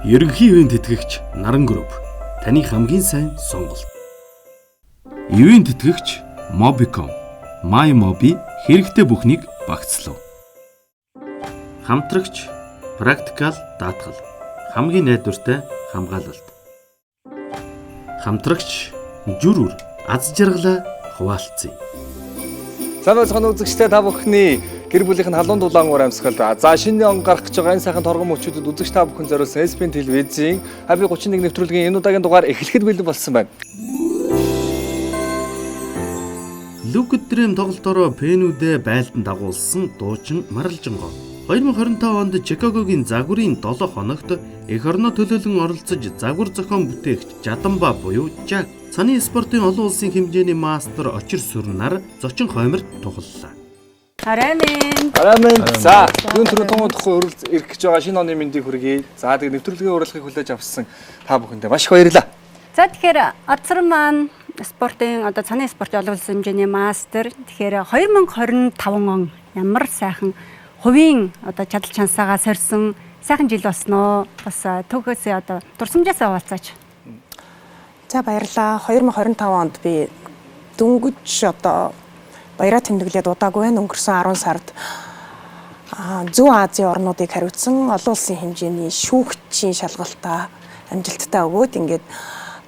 Ерөнхий ивент тэтгэгч Наран групп таны хамгийн сайн сонголт. Ивент тэтгэгч Mobicom MyMobi хэрэгтэй бүхнийг багцлав. Хамтрагч Practical даатгал хамгийн найдвартай хамгаалалт. Хамтрагч Жүрүр аз жаргалаа хуваалцъя. Сайн байцгаана үзэгчдээ та бүхний гэр бүлийнх нь халуун дулаан уур амьсгал. За шинэ он гарах гэж байгаа энэ сайхан торгон мөчүүдэд үзэгч та бүхэн зориулсан SBN телевизийн Happy 31 нэвтрүүлгийн энэ удаагийн дугаар эхлэхэд бэлэн болсон байна. Lucid Dream тоглолтоор пенүүдэ байлдан дагуулсан дуучин Маралжингоо 2025 онд Чикагогийн загварын 7 хоногт эх орноо төлөөлөн оролцож загвар зохион бүтээгч Жаданба буюу Жак цаны спортын олон улсын хэмжээний мастер очир сүрнаар зочин хойморт тухаллаа. Арамын. За, юун түрүү томоохгүй ирэх гэж байгаа шинэ оны мэндийг хүргэе. За, тэгээд нэвтрүүлгийн урилгыг хүлээж авсан та бүхэндээ маш их баярлалаа. За, тэгэхээр Азар маань спортын цаны спортын олон улсын хэмжээний мастер. Тэгэхээр 2025 он ямар сайхан хувийн чадал чансаагаа сорьсон сайхан жил болсноо. Бас төгөөсөө дурсамжаасаа хуваалцаач. За баярлалаа. 2025 онд би дөнгөж баяраа тэмдэглээд удаагүй байна. Өнгөрсөн 10 сард Зүүн Азийн орнуудыг хариуцсан олон улсын хэмжээний шүүгчийн шалгалтаа амжилттай өгөөд ингээд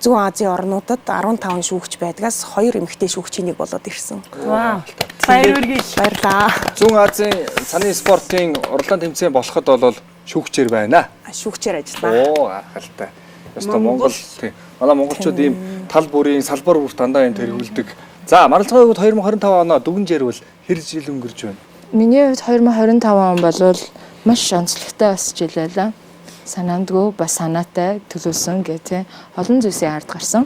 Зүүн Азийн орнуудад 15 шүүгч байдгаас 2 эмэгтэй шүүгчийг болоод ирсэн. Вау. Баярлалаа. Зүүн Азийн цаны спортын урлаан тэмцээн болоход бол шүүгчээр байна. Шүүгчээр ажиллаа. Оо, гайхалтай. Ястаа Монгол тийм. Манай монголчууд ийм тал бүрийн салбар бүрт дандаа энэ тэргүүлдэг. За, Маралцгай хувьд 2025 оноо дүгнж ярил хэр жил өнгөрч байна? Миний хувьд 2025 он бол маш онцлогтой бас жил байлаа. Санаандгүй бас санаатай төлөвлөсөн гэх олон зүйлсийн ард гарсан.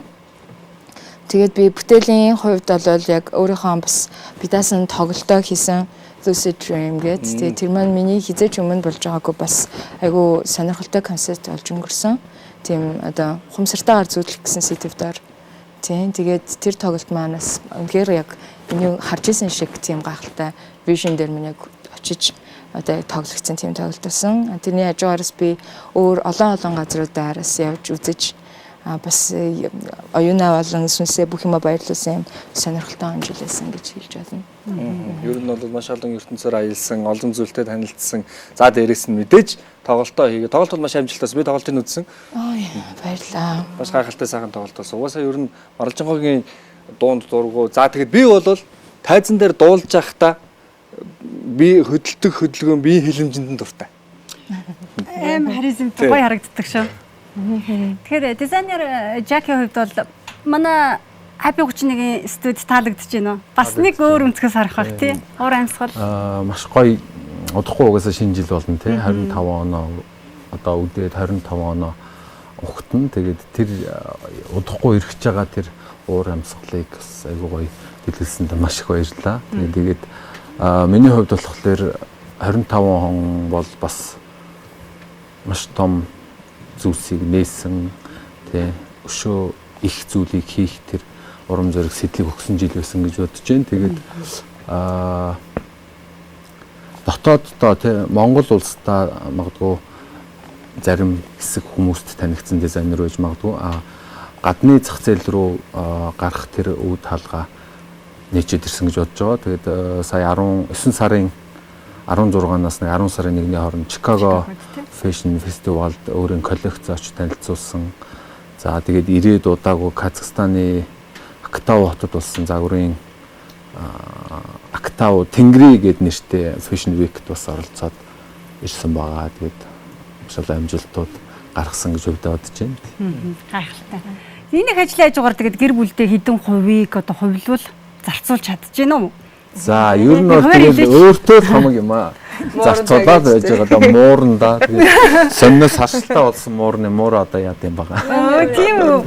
Тэгээд би бүтээлийн хувьд бол яг өөрийнхөө бас бидаасан тоглолтоо хийсэн Lucid Dream гэдэг. Тэгээд тэр маань миний хизээч өмнө болж байгаагүй бас айгүй сонирхолтой концепт болж өнгөрсөн. Тийм хумсартайгаар зүүдлэх гэсэн сэдвээр. Тийм тэгээд тэр тоглолт манаас үнээр яг миний харж исэн шиг тийм гайхалтай вижн дээр минь яг очиж тоглогдсон тийм тоглолт болсон. Тэрний хажуугаараас би өөр олон газруудаараас явж үзэж бас оюунаа болон сүнсээ бүх юма баярлуулсан сонирхолтой амжилтсан гэж хэлж байна. Ер нь бол маш олон ертөнцөөр аялсан, олон зүйлтэй танилцсан. За дээрээс нь мэдээж тоглолтоо хийгээ. Тоглолт бол маш амжилттай. Би тоглолтыг үзсэн. Баярлалаа. Бас гайхалтай сайхан тоглолт болсон. Угаасаа ер нь Маралжингоогийн дуунд дургу. За тэгэхэд би бол тайзан дээр дуулж байхдаа би хөдөлгөөн би хилэмжинд дуртай. Харизм гоё харагддаг шүү. Тэгэхээр дизайнер Жакийн хувьд бол манай Happy 31-ийн студ таалагдж байна уу? Бас нэг өөр өнцгөөс харах байх тий. Уур амьсгал. Маш гоё удахгүй угаасаа шинэ жил болно тий. 25 оноо үдээд 25 оноо ухтана. Тэгээд тэр удахгүй ирэх гэж байгаа тэр уур амьсгалыг айгүй гоё дэлгэлсэнд маш их баярлалаа. Тэгээд миний хувьд болохоор 25 он бол бас маш том зүйлсийг нээсэн тий өшөө их зүйлийг хийх тэр урам зориг сэтлийг өгсөн жил байсан гэж бодож байна. Тэгээд дотооддоо тий Монгол улстай магадгүй зарим хэсэг хүмүүст танигдсан дизайнер байж магадгүй гадны зах зээл рүү гарах тэр үе хаалга нээчээд ирсэн гэж бодож байгаа. Тэгээд сая 19 сарын 16-наас 10 сарын 1-ний хооронд Чикаго Fashion Festival-д өөрийн коллекцооч танилцуулсан. За тэгээд ирээд удаагүй Казахстаны Актау хотод болсон загварын Актау Тэнгэрий гэдэг нэртэй Fashion Week-д бас оролцоод ирсэн байгаа. Тэгээд маш олон амжилтууд гаргасан гэж бодож байна. Гайхалтай. Энийг ажлын хажуугаар тэгээд гэр бүлдээ хэдэн хувийг хувилбал зарцуулж чадчихэв үү? За ер нь бол тэгэл өөртөө л хамаг юм аа. Зарцуулаад байж байгаа муурандаа тэгээд сонноос харшилтаа болсон муур одоо яа гэм байгаа. Тийм үү.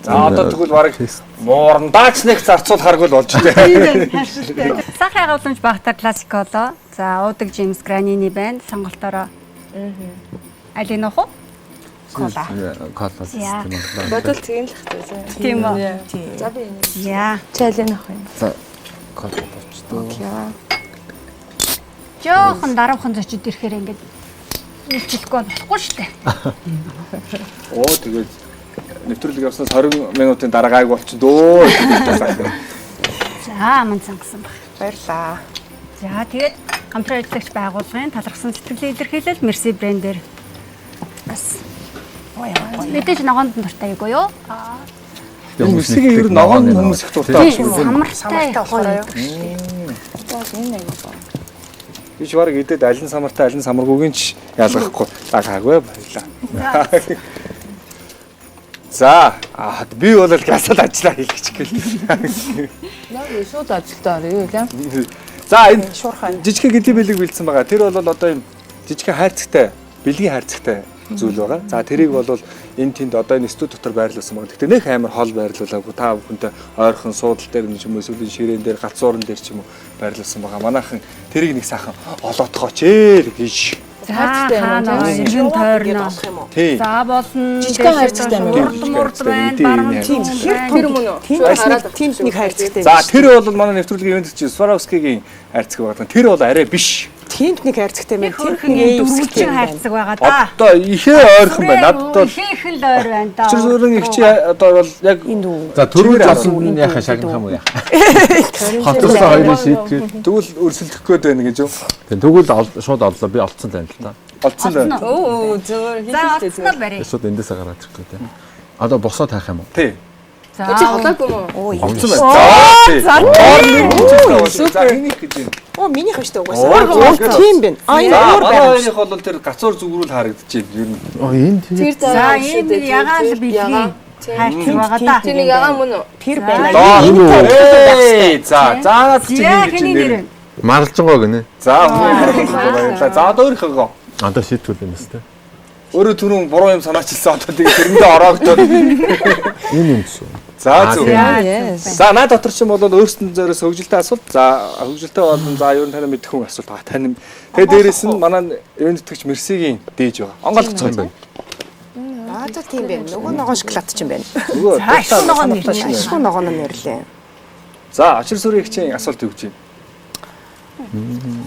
За одоо тэгвэл баг муурандаач нэг зарцуулахаргүй л болж байна. Харшилтай. Сахарын агуулмж багтаа классик болоо. За уудаг Джеймс Гранини байна. Сонголтоороо. Аль нь уу? Кола. Кола систем. Бодвол тийм л хэвчээ. Тийм үү. За би энэ. Яа. Чайлын ах юм. За кола болчихдоо. Жоохон даруухан зочид ирэхээр ингээд Үйлчлэхгүй болохгүй шүү дээ. Оо тэгээд нэвтрүүлэг явснаас 20 минутын дараа гайг болчихдөө. За мань цангасан баг. Баярлаа. За тэгээд хамтран ажиллагч байгууллагын талархсан сэтгэлийн илэрхийлэл Mercy брэндээр бас мэдээж ногоонд дуртай юу юу? Мөсгийн ер нь ногоон хүмүүс их дуртай Тийм, самартай болохоор юу? биш бараг идэд аль нь самартай аль нь самаргүйгийн ч ялгахгүй гайгүй баярлаа. За би бол гасаад ажиллаа хийлгэж гээл. Яг шууд ажилтаа орё тийм. За энэ жижиг гэдэм бэлэг бэлдсэн байгаа. Тэр бол одоо юм жижиг хайрцагтай, бэлгийн хайрцагтай зүйл байгаа. За тэрийг бол энэ тэнд одоо энэ студ дотор байрлуулсан байгаа. Гэхдээ нэх амар хол байрлуулаагүй. Та бүхэнтэй ойрхон суудал дээр ч юм уу эсвэл ширээн дээр гацуурн дээр ч юм уу байрлуулсан байгаа. Манайхан тэрийг нэг сайхан олоотгооч гэж. Хайрцагтай юм юм тойрно. Тий. За болно. Жижигхэн хайрцагтай юм. Мурд байна, баруун Тийм. Тэр мөн үү? Тимд нэг хайрцагтай. За тэр бол манай нэвтрүүлгийн ивент чи Сваровскигийн хайрцаг байгаа. Тэр бол арай биш. Тимд нэг хайрцагтай юм. Хөрхөн дөрвөлжин хайрцаг байгаа да. Одоо ихээ ойрхон байна. Надад бол Ихэнх л ойр байна да. Өчир зүрэн их чи одоо бол яг энэ дүү. За төрүүлж олсон нь яхаа шагнах юм уу яа. Хотосоо хоёрын шийтгэл. тэгвэл өрсөлдөх гээд байна гэж юу? Тэгвэл шууд оллоо би олцсон л байна л да. Олцсон байна. Оо зөөр За олцнол барь. Шууд эндээсээ гараад ирэхгүй тийм. Одоо босоод хайх юм уу? Тий. За чи халаагүй юм уу? Олцсон байна. За энийг гэж юм. Оо миний хавчтай угаасаа. Тийм байна. Энэ өөр манай байна. хоёрынх бол тэр гацуур зүгрүүл харагдаж байна. Ер нь. Энэ Тэр За дараа энэ ягаал бэлгийн хайрцаг байгаа да. Тэр нэг ягаан мөн үү? Тэр байна. За заагаад чи За ингэж хэний нэр. нэр? маралжгоо гинэ. За баярлалаа. За одоо өөрийнхөө. Одоо шийтгэл юм өстэй. Өөрөө түрүүн буруу юм санаачилсан одоо тэгээ тэрэндээ ороогдоод. Энэ юм шүү. За зүг. Yes. За наад дотор ч юм бол өөрсдөн зөрөөс хөгжилтэй асуулт. За хөгжилтэй болон за ер нь тань мэдэх хүн асуулт байгаа. Тань. Тэгээ дээрэс нь манай ивент тэтгэгч Мерсигийн дээж байгаа. Онгойлгоцоо юм байна. За тийм байна. Нөгөө ногоон шоколад ч юм байна. Нөгөө ашгүй ногоон нэрлээ. Ашгүй ногоон нь нэрлээ. За очир сүрийн хичээн асуулт өгч юм.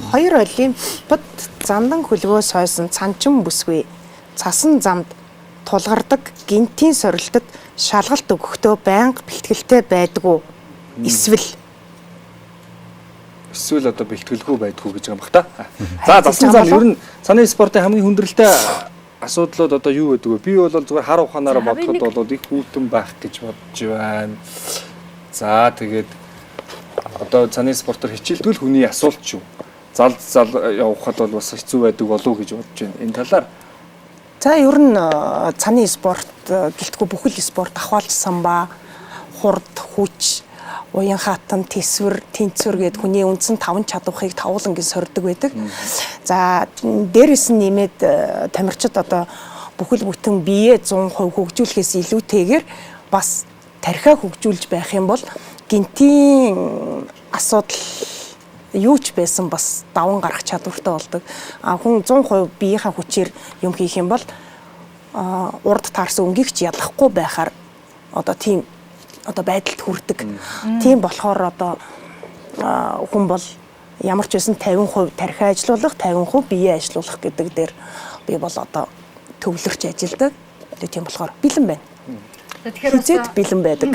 Хоёр олимпиад зандан хөлгөөс хойсон цанчин бүсгүй цасан замд тулгардаг гинтийн сорилтод шалгалт өгөхдөө байнга бэлтгэлтэй байдгүй Эсвэл одоо бэлтгэлгүй байдгүй гэж байгаа юм бах та. За засан зам ер нь цаны спортын хамгийн хүндрэлтэй асуудлууд одоо юу гэдэг вэ? Би бол зүгээр хар ухаанаараа бодоход бол их хүүтэн байх гэж бодож байна. За тэгээд одоо цаны спортоор хичээлдвэл хүний асуулт шүү. Зал явахад бол бас хэцүү байдаг болов уу гэж бодож байна. Энэ талаар За ер нь цаны спорт гэлтгүй бүхэл спорт ахвалжсан ба хурд хүч уян хатан тэсвэр тэнцвэр гээд хүний үндсэн 5 чадварыг тавуулангийн сордог байдаг. За дээрэс нь нэмээд тамирчид одоо бүхэл бүтэн биеэ 100% хөгжүүлэхээс илүүтэйгээр бас тархиа хөгжүүлж байх юм бол гинтийн асуудал юу ч байсан бас даван гарах чадвартай болдог. Хүн 100% биеийнхаа хүчээр юм хийх юм бол урд таарсан өнгийг ч ялахгүй байхаар одоо тийм одоо байдалд хүрдэг. Тийм болохоор одоо хүн бол ямар ч байсан 50% тархиа ажилуулах, 50% биеэ ажилуулах гэдэг дээр би бол одоо төвлөрч ажилладаг. Тийм болохоор бэлэн байна. Хүзээд бэлэн байдаг.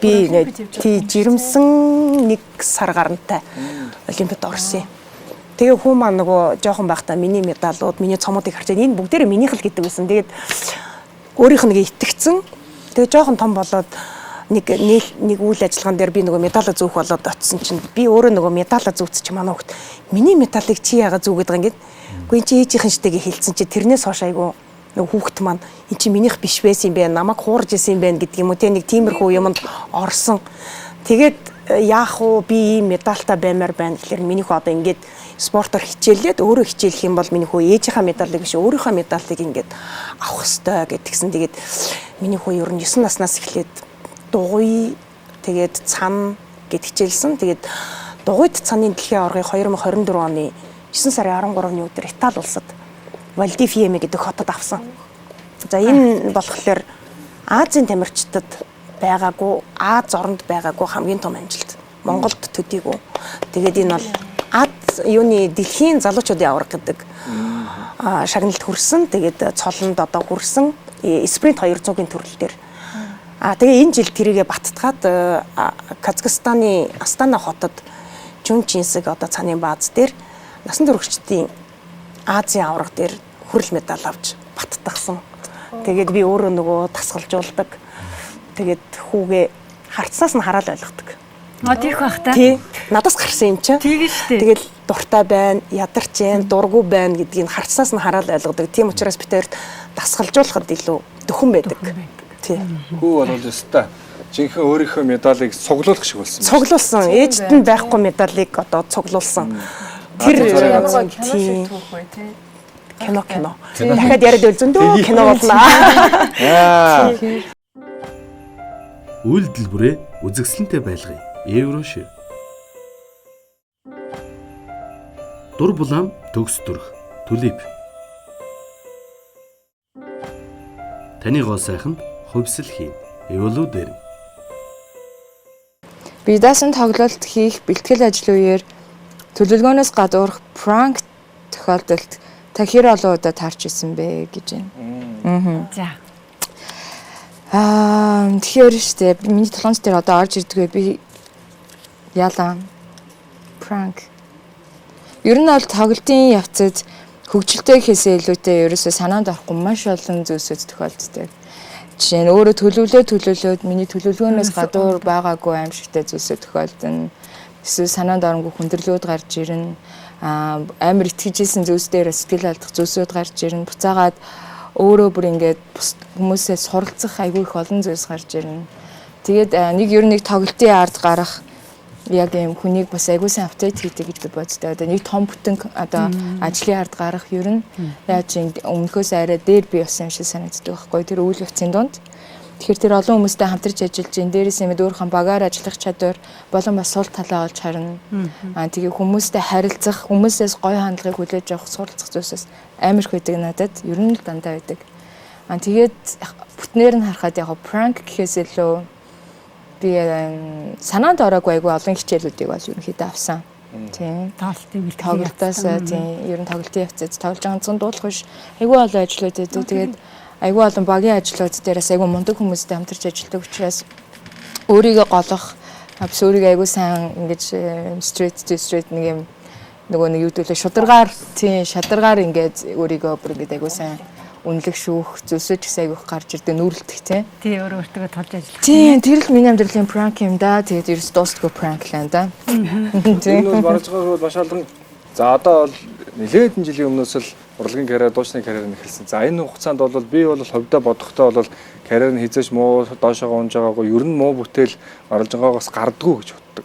Би жирэмсэн 1 сар гарантай олимпиад орсон юм. Тэгээ хүн маань нөгөө жоохон байхдаа миний медалууд, миний цомуудыг харчаад энэ бүгдээрээ минийх л гэдэг байсан. Тэгээд өөрийнх нь итгэцэн. Тэгээ жоохон том болоод нэг үйл ажиллагаан дээр би нөгөө медалаа зүүх болоод очисон чинь би өөрөө нөгөө медалаа зүүцчих манай хөлт. Миний медалыг чи яагаад зүүгээд байгаа юм гээд. Үгүй чи ээжийнхэн штэйгээ хэлсэн чи тэрнээс хойш айгу нөгөө хүүхэд маань эн чи минийх биш байсан юм байна. Намайг хуурж исэн юм байна гэдэг юм уу те нэг тиймэрхүү юмд орсон. Тэгээд яах вэ би ийм медальтай баймаар байна гэхээр минийх одоо ингээд спортоор хичээлээд өөрөө хичээлэх юм бол миний хөө ээжийнхаа медалыг биш өөрийнхөө медалыг ингээд авах хэрэгтэй гэдгсэн. Тэгээд миний хөө ер нь 9 наснаас эхлээд дугуй тэгээд цан гэд хичээлсэн. Тэгээд дугуйд цаны дэлхийн аваргыг 2024 оны 9 сарын 13-ны өдөр Итали улсад Валдифиеме гэдэг хотод авсан. За энэ болохоор Азийн тамирчдад байгаагүй, Аз оронд байгаагүй хамгийн том амжилт. Монголд төдийгүй. Тэгээд энэ бол юуны дэлхийн залуучуудын аварга гэдэг шагналд хүрсэн. Тэгээд цолонд одоо хүрсэн. Спринт 200-ийн төрөл дээр. Тэгээ энэ жил тэрийгэ баттгаад Казахстаны Астана хотод Чүнчинсэг одоо цааны бааз дээр насан туршидтын Азийн аварга дээр хүрэл медаль авч баттгсан. Тэгээд би өөрөө нөгөө тасгалжуулдаг. Тэгээд хүүгээ харцсаас нь хараад ойлгодог. Тийх бах та. Тий. Надаас гарсан юм чинь. Тийм шүү дээ. Тэгэл дуртай байна, ядарч байна, дургу байна гэдгийг харцсаас нь хараад ойлгодог. Тийм учраас бид хоёрт дасгалжуулахад илүү дөхөн байдаг. Тий. Хүү бол өстой жинхэнэ өөрийнхөө медалийг цуглуулах шиг болсон. Цуглуулсан. Ээжд нь байхгүй медалийг одоо цуглуулсан. Тэр ямар кино шиг түүх бай тий. кино. Дахиад яриад үлзэндөө кино болно. Үйлдэлбэрээ үзэгсэлэнтэй байлгая. Еврошив. Дур булаам төгс дүрх. Түлип. Таны гоо сайханд хувьсэл хийн. Эволүү дээр. Би даасан тоглолт хийх бэлтгэл ажил үеэр төлөвлөгөөнөөс гадуурх пранк тохиолдолд та хэр олон удаа таарч исэн бэ гэж байна. За. Тэгэхээр штэ миний толгоон дээр одоо орж ирдэггүй би яалаа пранк. Ер нь бол тоглолтын явцад хөгжилтэй гэхээсээ илүүтэй ерөөсөө санаанд орохгүй маш олон зүйлсүүд тохиолддог. Жишээ нь өөрөө төлөвлөөд миний төлөвлөгөөнөөс гадуур байгаагүй аимшигтай зүйлсүүд тохиолдно. Эсвэл санаанд оронгүй хүндрэлүүд гарч ирнэ. Амар итгэжсэн зүйлсээр сэтгэл алдах зүйлсүүд гарч ирнэ. Буцаагаад өөрөө бүр ингээд хүмүүсээ суралцах айгүй их олон зүйлс гарч ирнэ. Тэгээд нэг тоглолтын ард гарах яг юм хүнийг бас айгүй сайн апдейт хийдэг гэж би боддог. Одоо нэг том бүтэн одоо ажлын ард гарах ер нь яаж өмнөхөөс арай дээр би явсан юм шиг санагддаг байхгүй. Тэр үйл явцын донд. Тэгэхээр тэр олон хүмүүстэй хамтарч ажиллаж ин дээрээс нэмээд өөрхөн багаар ажиллах чадвар болон бас сул талаа олж харна. Тэгээ хүмүүстэй харилцах, хүмүүсээс гоё хандлагыг хүлээж авах, суралцах зүйлсээс амар их байдаг надад. Ер нь л дандаа байдаг. Тэгээд бүтнээр нь харахад яг пранк гэхээс илүү би санаанд ороогүй айгүй олон хичээлүүдийг бол ерөнхийдөө авсан. Тийм. Тоглолтын тоглолтоос тийм ер нь тоглолтын явцад тоглож байгаа ганцхан дуулах биш. Айгүй олон ажлууд өгдөг. Тэгээд айгүй олон багийн ажлууд дээрээс айгүй мундаг хүмүүстэй хамтарч ажилладаг учраас өөрийгөө голох бас өөрийгөө айгүй сайн ингэж straight нэг юм нөгөө нэг юу гэдэг шударгаар тийм шадаргаар ингэж өөрийгөө бүр ингэж айгүй сайн үнэлэх шүүх зүйлсүүд ч гэсэн айгүйх гарч ирдэг нүүрэлтэх тийм. Тий өөртөө тулж ажиллах. Тийм тэр л миний амьдралын пранк юм да. Тэгээд ерөөс дуустгүй пранк л юм да. Энэ бол барж байгаа бол маш олон. За одоо бол нэлээд жилийн өмнөөс л урлагийн карьер, дуучны карьер эхэлсэн. За энэ хугацаанд бол би бол хувьдаа бодохдоо бол карьер нь хизээч муу доошоо унж байгаагүй ер нь муу бүтээл оруулж байгаагаас гардггүй гэж боддог.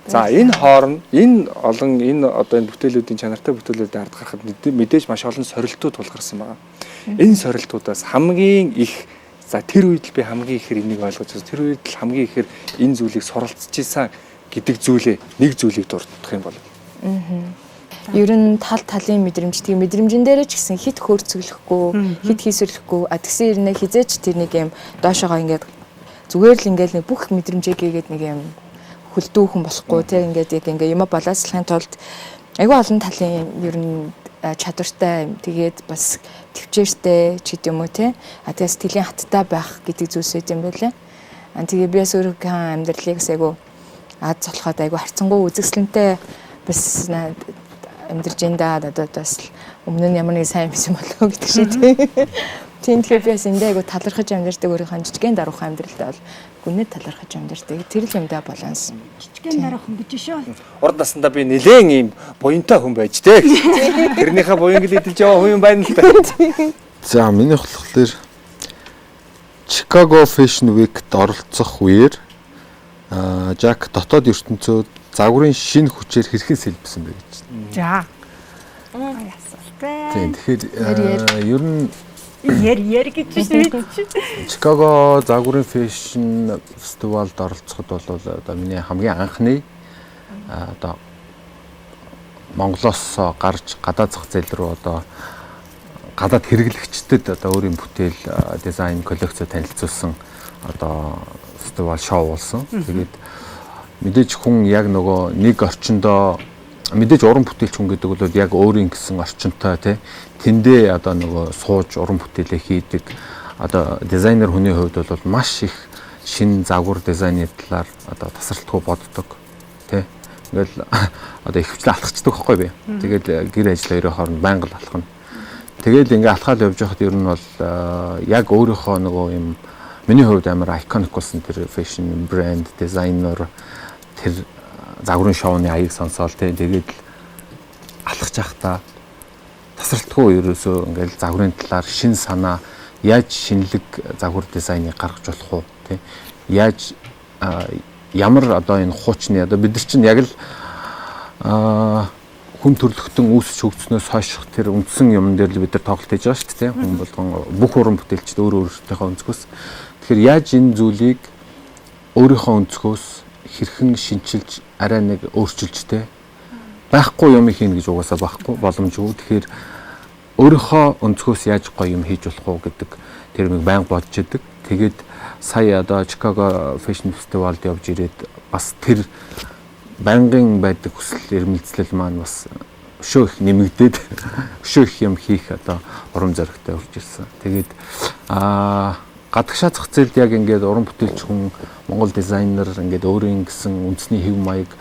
За энэ хооронд энэ одоо энэ бүтээлүүдийн чанартай бүтээлүүдийг ард гарахад мэдээж маш олон сорилтууд тулгарсан байна. Энэ сорилтуудаас хамгийн их за тэр үед л би хамгийн ихээр энийг ойлгож байна. Тэр үед л хамгийн ихээр энэ зүйлийг суралцж ийсэн гэдэг нэг зүйлийг дурдах юм бол. Ер нь талын мэдрэмж тийм мэдрэмжэн дээрээ ч гэсэн хит хөөрцөглөхгүй, хит хийсвэрлэхгүй, тэгсэн ирнэ хизээч тэр нэг юм доошоогоо ингээд зүгээр л ингээд нэг бүх мэдрэмжээгээд нэг юм хөлдөөхөн болохгүй тийм ингээд яг ингээд юм баланслахын тулд айгүй олон талын ер нь чадвартай тэгээд бас төвчээртэй ч гэдэм үү те тэгээс сэтгэлийн хаттай байх гэдэг зүйлсүүд юм байлаа. Тэгээ би бас өөрийнхөө амьдралыг айгүй аз цолхоод айгүй харцангуй үзэсгэлэнтэй бас амьдарч энэ надад бас өмнө нь ямар нэг сайн юм болов гэдэг шиг тийм тэгэхээр би бас эндээ айгүй талархаж амьдардаг өөрийнхөө жижигэн даруухан амьдралтай бол гүнэд талархаж амьдардаг тэр л юмдаа баланс Жижигэн дараахан гэж шүү. Урд наснда би нэлээд ийм буянтай хүн байж дээ. Тэрнийхээ буянг эдэлж яваа хүн байна л та. За миний болохоор Chicago Fashion Week-д оролцох үеэр Жак дотоод ертөнцөөд загварын шинэ хүчээр хэрхэн сэлбсэн бэ гэж. За. Ясалтай. Тийм тэгэхээр ер нь Яр гэж шүү. Chicago загварын Fashion Festival-д оролцоход бол одоо миний хамгийн анхны одоо Монголоос гарч гадаад зах зээл рүү одоо гадаад хэрэглэгчдэд одоо өөрийн бүтээл дизайн коллекцоо танилцуулсан одоо фестивал шоу болсон. Тэгээд мэдээж хүн яг нөгөө нэг орчиндоо мэдээж уран бүтээлч хүн гэдэг бол яг өөрийн гэсэн орчинтой тий тэндээ одоо нөгөө сууж уран бүтээлээ хийдэг одоо дизайнер хүний хувьд бол маш их шинэ загвар дизайны талаар одоо тасралтгүй боддог тий ингээл одоо их хвчлэн алхацдаг байхгүй би. Тэгээд гэр ажил хоёрын хооронд байнга л алхана. Тэгээд ингээ алхаал явж байхад ер нь бол яг өөрийнхөө нөгөө юм миний хувьд амар iconic болсон тэр fashion brand designer тэр загварын шоуны аяг сонсоол тэгээд алхаж явахдаа тасралтгүй ерөөсөө ингээл загварын талаар шин санаа яаж шинэлэг загвар дизайныг гаргаж болох уу тий яаж ямар одоо энэ хуучны одоо бид нар чинь яг л хүн төрлөختөн үүсч хөгжснөөс хойш тэр үндсэн юм дээр л бид нар тоглолт хийж байгаа шүү дээ хүн болгон бүх уран бүтээлчд өөр өөртөөхөө өнцгөөс тэгэхээр яаж энэ зүйлийг өөрийнхөө өнцгөөс хэрхэн шинчилж арай нэг өөрчилжтэй байхгүй юм хийн гэж угаасаа байхгүй боломжгүй. Тэгэхээр өөрийнхөө өнцгөөс яаж гоё юм хийж болох уу гэдэг тэр нэг байнга бодож идэг. Тэгээд сая одоо Chicago Fashion Festival-д явж ирээд бас тэр байнгын байдаг хүсэл эрмэлзлэл маань бас өшөө их нэмэгдээд өшөө их юм хийх одоо урам зоригтой урж ирсэн. Тэгээд гадагшаа зах зээлд яг ингээд уран бүтээлч хүн Монгол дизайнер ингээд өөрийн гэсэн үндэсний хэв маяг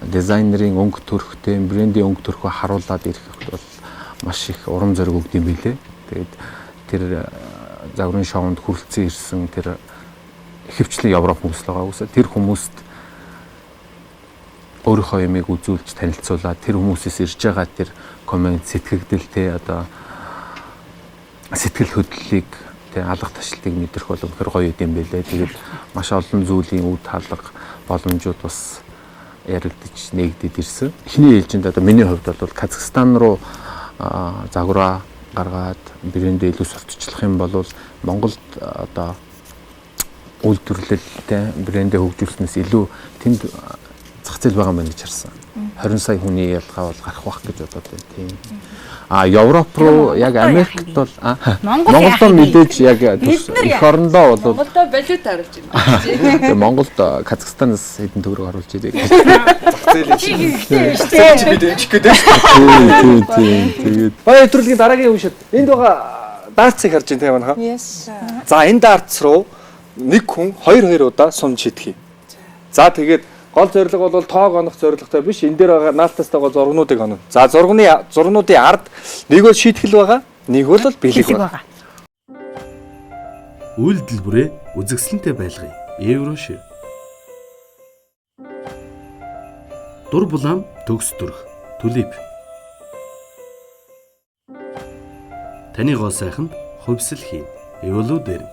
дизайнерын өнгө төрхтэй брендийн өнгө төрхөө харуулад ирэх бол маш их урам зориг өгд юм билээ. Тэгээд тэр загварын шоунд хүрэлцэн ирсэн тэр ихэвчлэн Европ хүмүүс л байгаа үсэ тэр хүмүүст өөрийнхөө юмыг үзүүлж танилцуулаад тэр хүмүүсээс ирж байгаа тэр коммент сэтгэгдэлтэй одоо сэтгэл хөдлөлийг алга ташлтыг мэдрэх бол үнэхээр гоё юм байлээ. Тэгээд маш олон зүйлийн үд хаалга боломжууд бас яригдж нэгдэж ирсэн. Эхний ээлжинд одоо миний хувьд бол Казахстан руу загвараа гаргаад брэндээ илүү сурталчлах юм бол Монголд одоо үйлдвэрлэлтэй брэндээ хөгжүүлснээс илүү тэнд зах зээл байгаа мэн гэж харсан. 20 сая хүний ялгаа бол гарах байх гэж бодоод байна тийм. Европ руу яг Америкт бол Монголд мэдээж яг эх орондоо бол Монголдо валют харуулж байна. Монголд Казахстанаас хэдэн төгрөг оруулж ирээ. Тэгээд Баяр нэвтрүүлгийн дараагийн үе шат. Энд байгаа дартсыг харж байна тийм манайха. Yes. За энэ дартс руу нэг хүн 2 удаа сумж шийдэх юм. За тэгээд гол зорилго бол тоог онох зорилготой биш. Энэ дээр байгаа наалтастайгаа зургнуудыг онно. За зургнуудын ард нэг бол шийтгэл байгаа, нэг бол бэлэг байгаа. Үйлдэл бүрээ үзэгсэлэнтэй байлгая. Еврошир. Дур булаам төгс дүрх. Түлип. Таны гоо сайханд хувьсэл хийн. Эволу дээр.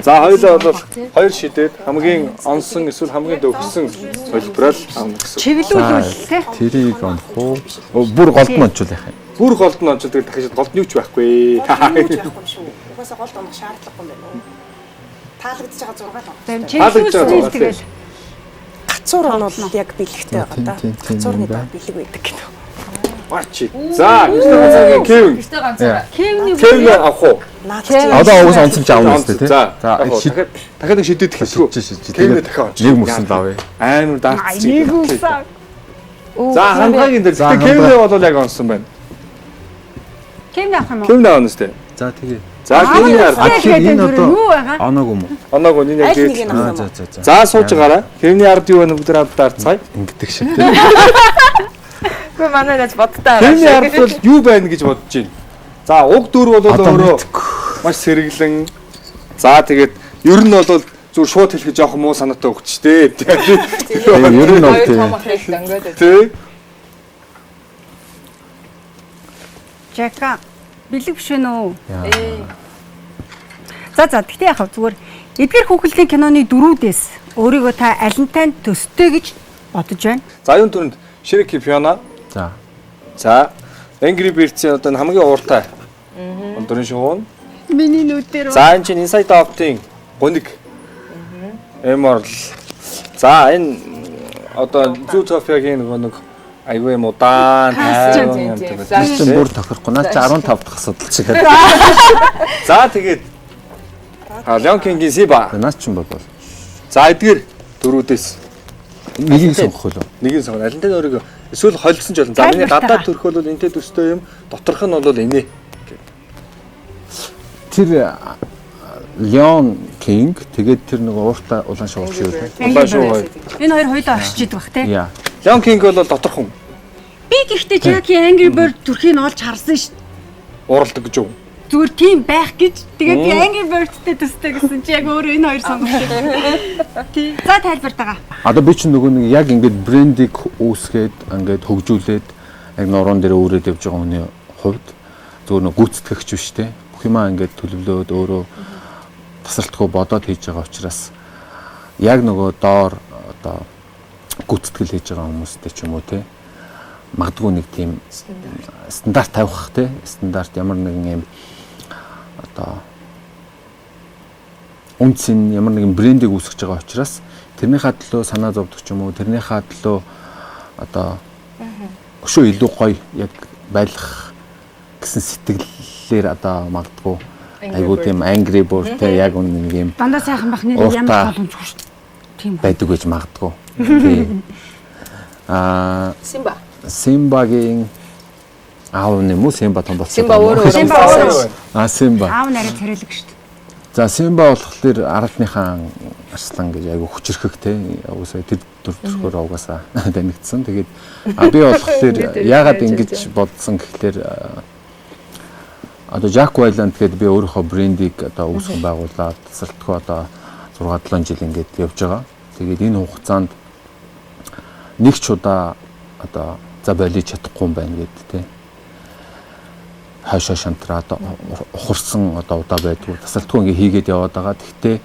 За хоёулаа бол 2 шидэд хамгийн онсон эсвэл хамгийн төгссөн төлбөрөөр авна гэсэн. Чиглүүлүүл тий. тэрийг онох уу? Бүр голд нь онцол яах юм. Бүр голд нь онцод дахиж голд нь юуч байхгүй. Угаасаа голд онох шаардлагагүй юм байна уу? Таалагдж байгаа 6 тоо. Чиглүүлүүл тэгэл Гацуур нь бол яг бэлэгтэй байгаа да. Гацуурны доо бэлэг байдаг гэдэг. Бачи. За, гэртээ Кевин. Гэртээ ганцаараа. Кевин авах уу? Одоо уус онцолж аавна үстэй тий. За, дахиад нэг шидэд хэлэхгүй. Кевин дахиад нэг мөсөн лав. Амар даарц. нэг үсаа. За, хамгаагийн дээр. Гэтэ Кевин бол яг онсон байна. Кем авах юм уу? Кевин авна үстэй. За тэгээ. За, Кевин яар. Энэ одоо юу байгаа? оноог юм уу? Оноог энэ яг. Аль нэг нь авах юм. За, сууж байгаарай. Кевиний ард юу вэ бүгд даарцгаая. Ингэдэг шиг тий. Гэхдээ манай гэж бодтаа. Кевиний ард бол юу байна гэж бодож байна. За, уг дүр бол өөрөө маш сэргэлэн. За, тэгээд ер нь бол зүгээр шууд хэлэх жоох муу санаатай өгч тээ. Ер нь бол Тий. Жака бэлэг биш вэ нөө? За тэгтээ яхав зүгээр эдгээр хүүхэлдэйн киноны дөрүүдээс өөрийгөө та алинтай төстэй гэж бодож байна. За, юун түрэнд Ширики Фиона. За. За, Angry Birds-ийн одоо хамгийн ууртай. Өдрийн шоу. Миний нүдээр За, энэ чинь Inside Out-ийн гуниг. Эморл. За, энэ одоо Zootopia-гийн нэг айгүй юм удаан тайван юм гэдэг. Чинь бүр тохирохгүй. Наа чи 15 дахь асуудал шиг. За, тэгээд Lion King-ийн Simba. Наас ч юм бол. За, эдгээр дөрүүдээс Нэгийг сонгох уу? Нэгийг сонгоно. Алинтай өөрийгөө эсвэл холилсон ч болно. За миний гадаад төрх бол энтэй төстэй юм. Доторх нь бол инээ. Тэр Lion King тэгээд тэр нэг ууртай улаан шууд шүү дээ. Улаан шуу. Энэ хоёр хоёулаа оршиж идэх бах те. Яа. Lion King бол доторх хүн. Би гэхдээ Jackie Angry Bird төрхийг олж харсан ш. Ууралдаг гэж юу? Зүгээр тийм байх гэж. Тэгээд би Angry Bird-тэй төстэй гэсэн чи яг өөрөө энэ хоёр сонгосон. Тий. За тайлбарт байгаа. Одоо би чинь нөгөө нэг яг ингээд брендийг үүсгээд ингээд хөгжүүлээд яг нуруунд дээр өөрөөд явж байгаа хүний хувьд зөвхөн нэг гүйцэтгэгч биш те. Бүх юмаа ингээд төлөвлөөд өөрөө тасралтгүй бодоод хийж байгаа учраас яг нөгөө доор одоо гүйцэтгэл хийж байгаа хүмүүстэй ч юм уу те. Магадгүй нэг тийм стандарт тавих те. Стандарт ямар нэгэн юм одоо үнцэн ямар нэгэн брендийг үүсгэж байгаа учраас тэрнийхээ төлөө санаа зовдөг ч юм уу тэрнийхээ төлөө одоо өшөө илүү гоё яг байлгах гэсэн сэтгэлээр одоо магадгүй айгуу тийм angry bird те яг нэг юм Дандаа сайхан бах нэр ямар боломжгүй шүү дээ. Тийм байдаг гэж магадгүй. Тийм. Симбагийн аав нэмүү Симба том болсон. Симба өөрөө Симба. аав нарыг царайлаг шүү дээ. За Симба болохоор аралныхаа арслан гэж айгу хүчрэхэг те. Уусаа тэр төрхөөр угаасаа танигдсан. Тэгээд би болохоор яагаад ингэж бодсон гэхлээр одоо Jack Wyland гэдэг би өөрийнхөө брендийг одоо үүсгэн байгуулад тасралтгүй одоо 6-7 жил ингээд явж байгаа. Тэгээд энэ хугацаанд нэг ч удаа одоо за болиж чадахгүй юм байна гэдэг те. Хашаа шантраа одоо ухарсан одоо удаа байдгүй тасралтгүй ингээ хийгээд яваад байгаа. Гэхдээ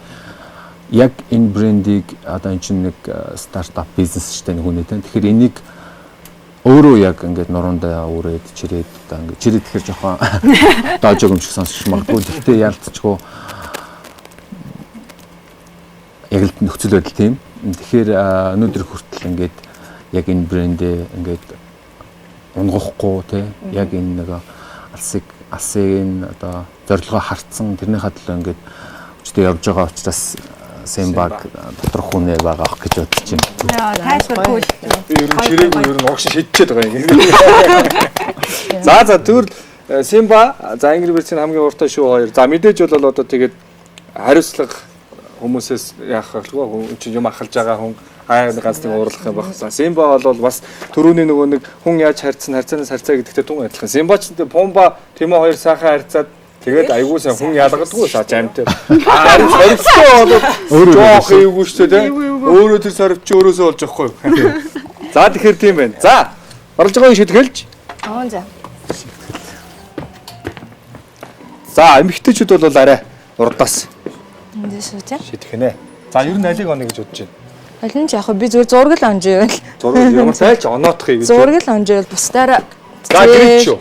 яг энэ брендийг одоо энэ чинь нэг стартап бизнес штэ нэг хүний те. Тэгэхээр энийг өөрөө яг ингээд нуруундаа үрээд чирээд одоо ингээд чирээд тэгэхээр жоохон доожог юм шиг сонсч магадгүй. Гэхдээ ялцчихгүй яг л нөхцөл байдал тийм. Тэгэхээр өнөөдөр хүртэл ингээд яг энэ брэндээ ингээд унгахгүй те. Яг энэ нэг алсын одоо зорилгоо хартсан тэрнийхээ төлөө ингээд өчтөө явж байгаа учраас Симбаг доторх хүнээ байгаа ах гэж бодож байна. Яа, тайлбаргүй л. Би ер нь чирээгүй ер нь угш шидчихэд байгаа юм. За зүгээр Симба за Angry Birds-ийн хамгийн уртай шүү хоёр. За мэдээж бол одоо тэгээд хариуцлага хүмүүсээс яах вэ? Хүн чинь юм ахалж байгаа хүн ганц нэг уурлах юм баг. За Симба бол бас түрүүний нөгөө нэг хүн яаж харьцсан харьцаанаас харьцаа гэдэгтэй тун адилхан. Симба ч Пумба Тимо хоёр сайхан харьцаад тэгээд айгуу сайн хүн ялгадаггүй шаач амт. Харин сорвчоо бол жоох эвгүй шүү дээ. Өөрөө тэр сорвч өөрөөсөө болж байгаа хгүй. За тэгэхээр тийм байна. За орлож байгаа шийдгэлж. За. За эмэгтэйчүүд бол арай урдаас Эндээс үү те. шийдэх нэ. За ер нь алиг онё гэж бодож байна. Аль нь ч яг би зүгээр зураг л онж ивэл. Зураг ямар сайч оноотхыг гэж. Зураг л онж ивэл бусдаараа. За гэрч шүү.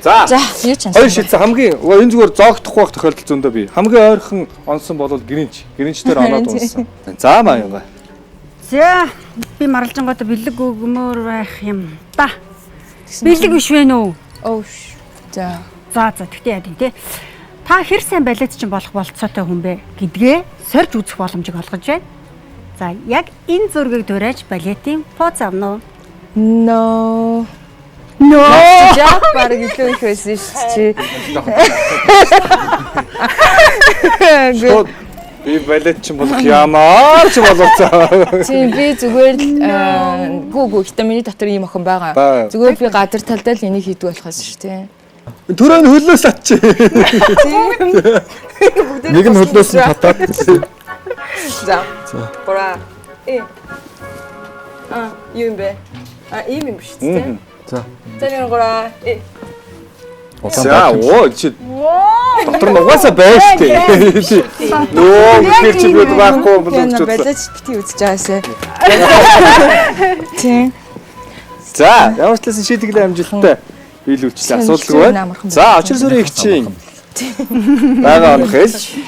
За юу ч хоёр шийдсэн хамгийн энэ зүгээр зоогдох байх тохиолдол зөндөө би. Хамгийн ойрхон онсон бол гэринч. Гэринч дээр оноод унсан. За маяга. За би маралжангуудаа бэлэг өгмөр байх юм да. Бэлэг биш вэ нүү? Өөш. За. За тэгтээ яа тий. Та хэр сайн балет чинь болох болцоотой хүн бэ гэдгээ сорж үзэх боломжийг олгож байна. За яг энэ зургийг дуурайж балетийн поз авна уу? No. Яг баг илүү их байсан шүү дээ. Би балет чинь болох ямар ч боловцоо. Тийм би зүгээр л гүү гэхдээ миний дотор ийм охин байгаа. Зүгээр би гадар талдаа л энийг хийдэг болохоос шүү дээ. Төрөө нь хөлөөс атчих. Нэг нь хөлөөс нь татаад. За. Гора. Юу юм бэ? Ийм юм биш үү? За. Тэрийн гора. За оо чи дотор нь угаасаа байж тээ. Нөө гэхэр чи бид байхгүй болов гэж бодлоо. Балет бити үзэж байгаасаа. Тийм. За ямар ч талаас шийдэглээ амжилттай биелүүлчихлээ асуудалгүй байна. За очир сүрийн игчийн байгаа онох хэлж.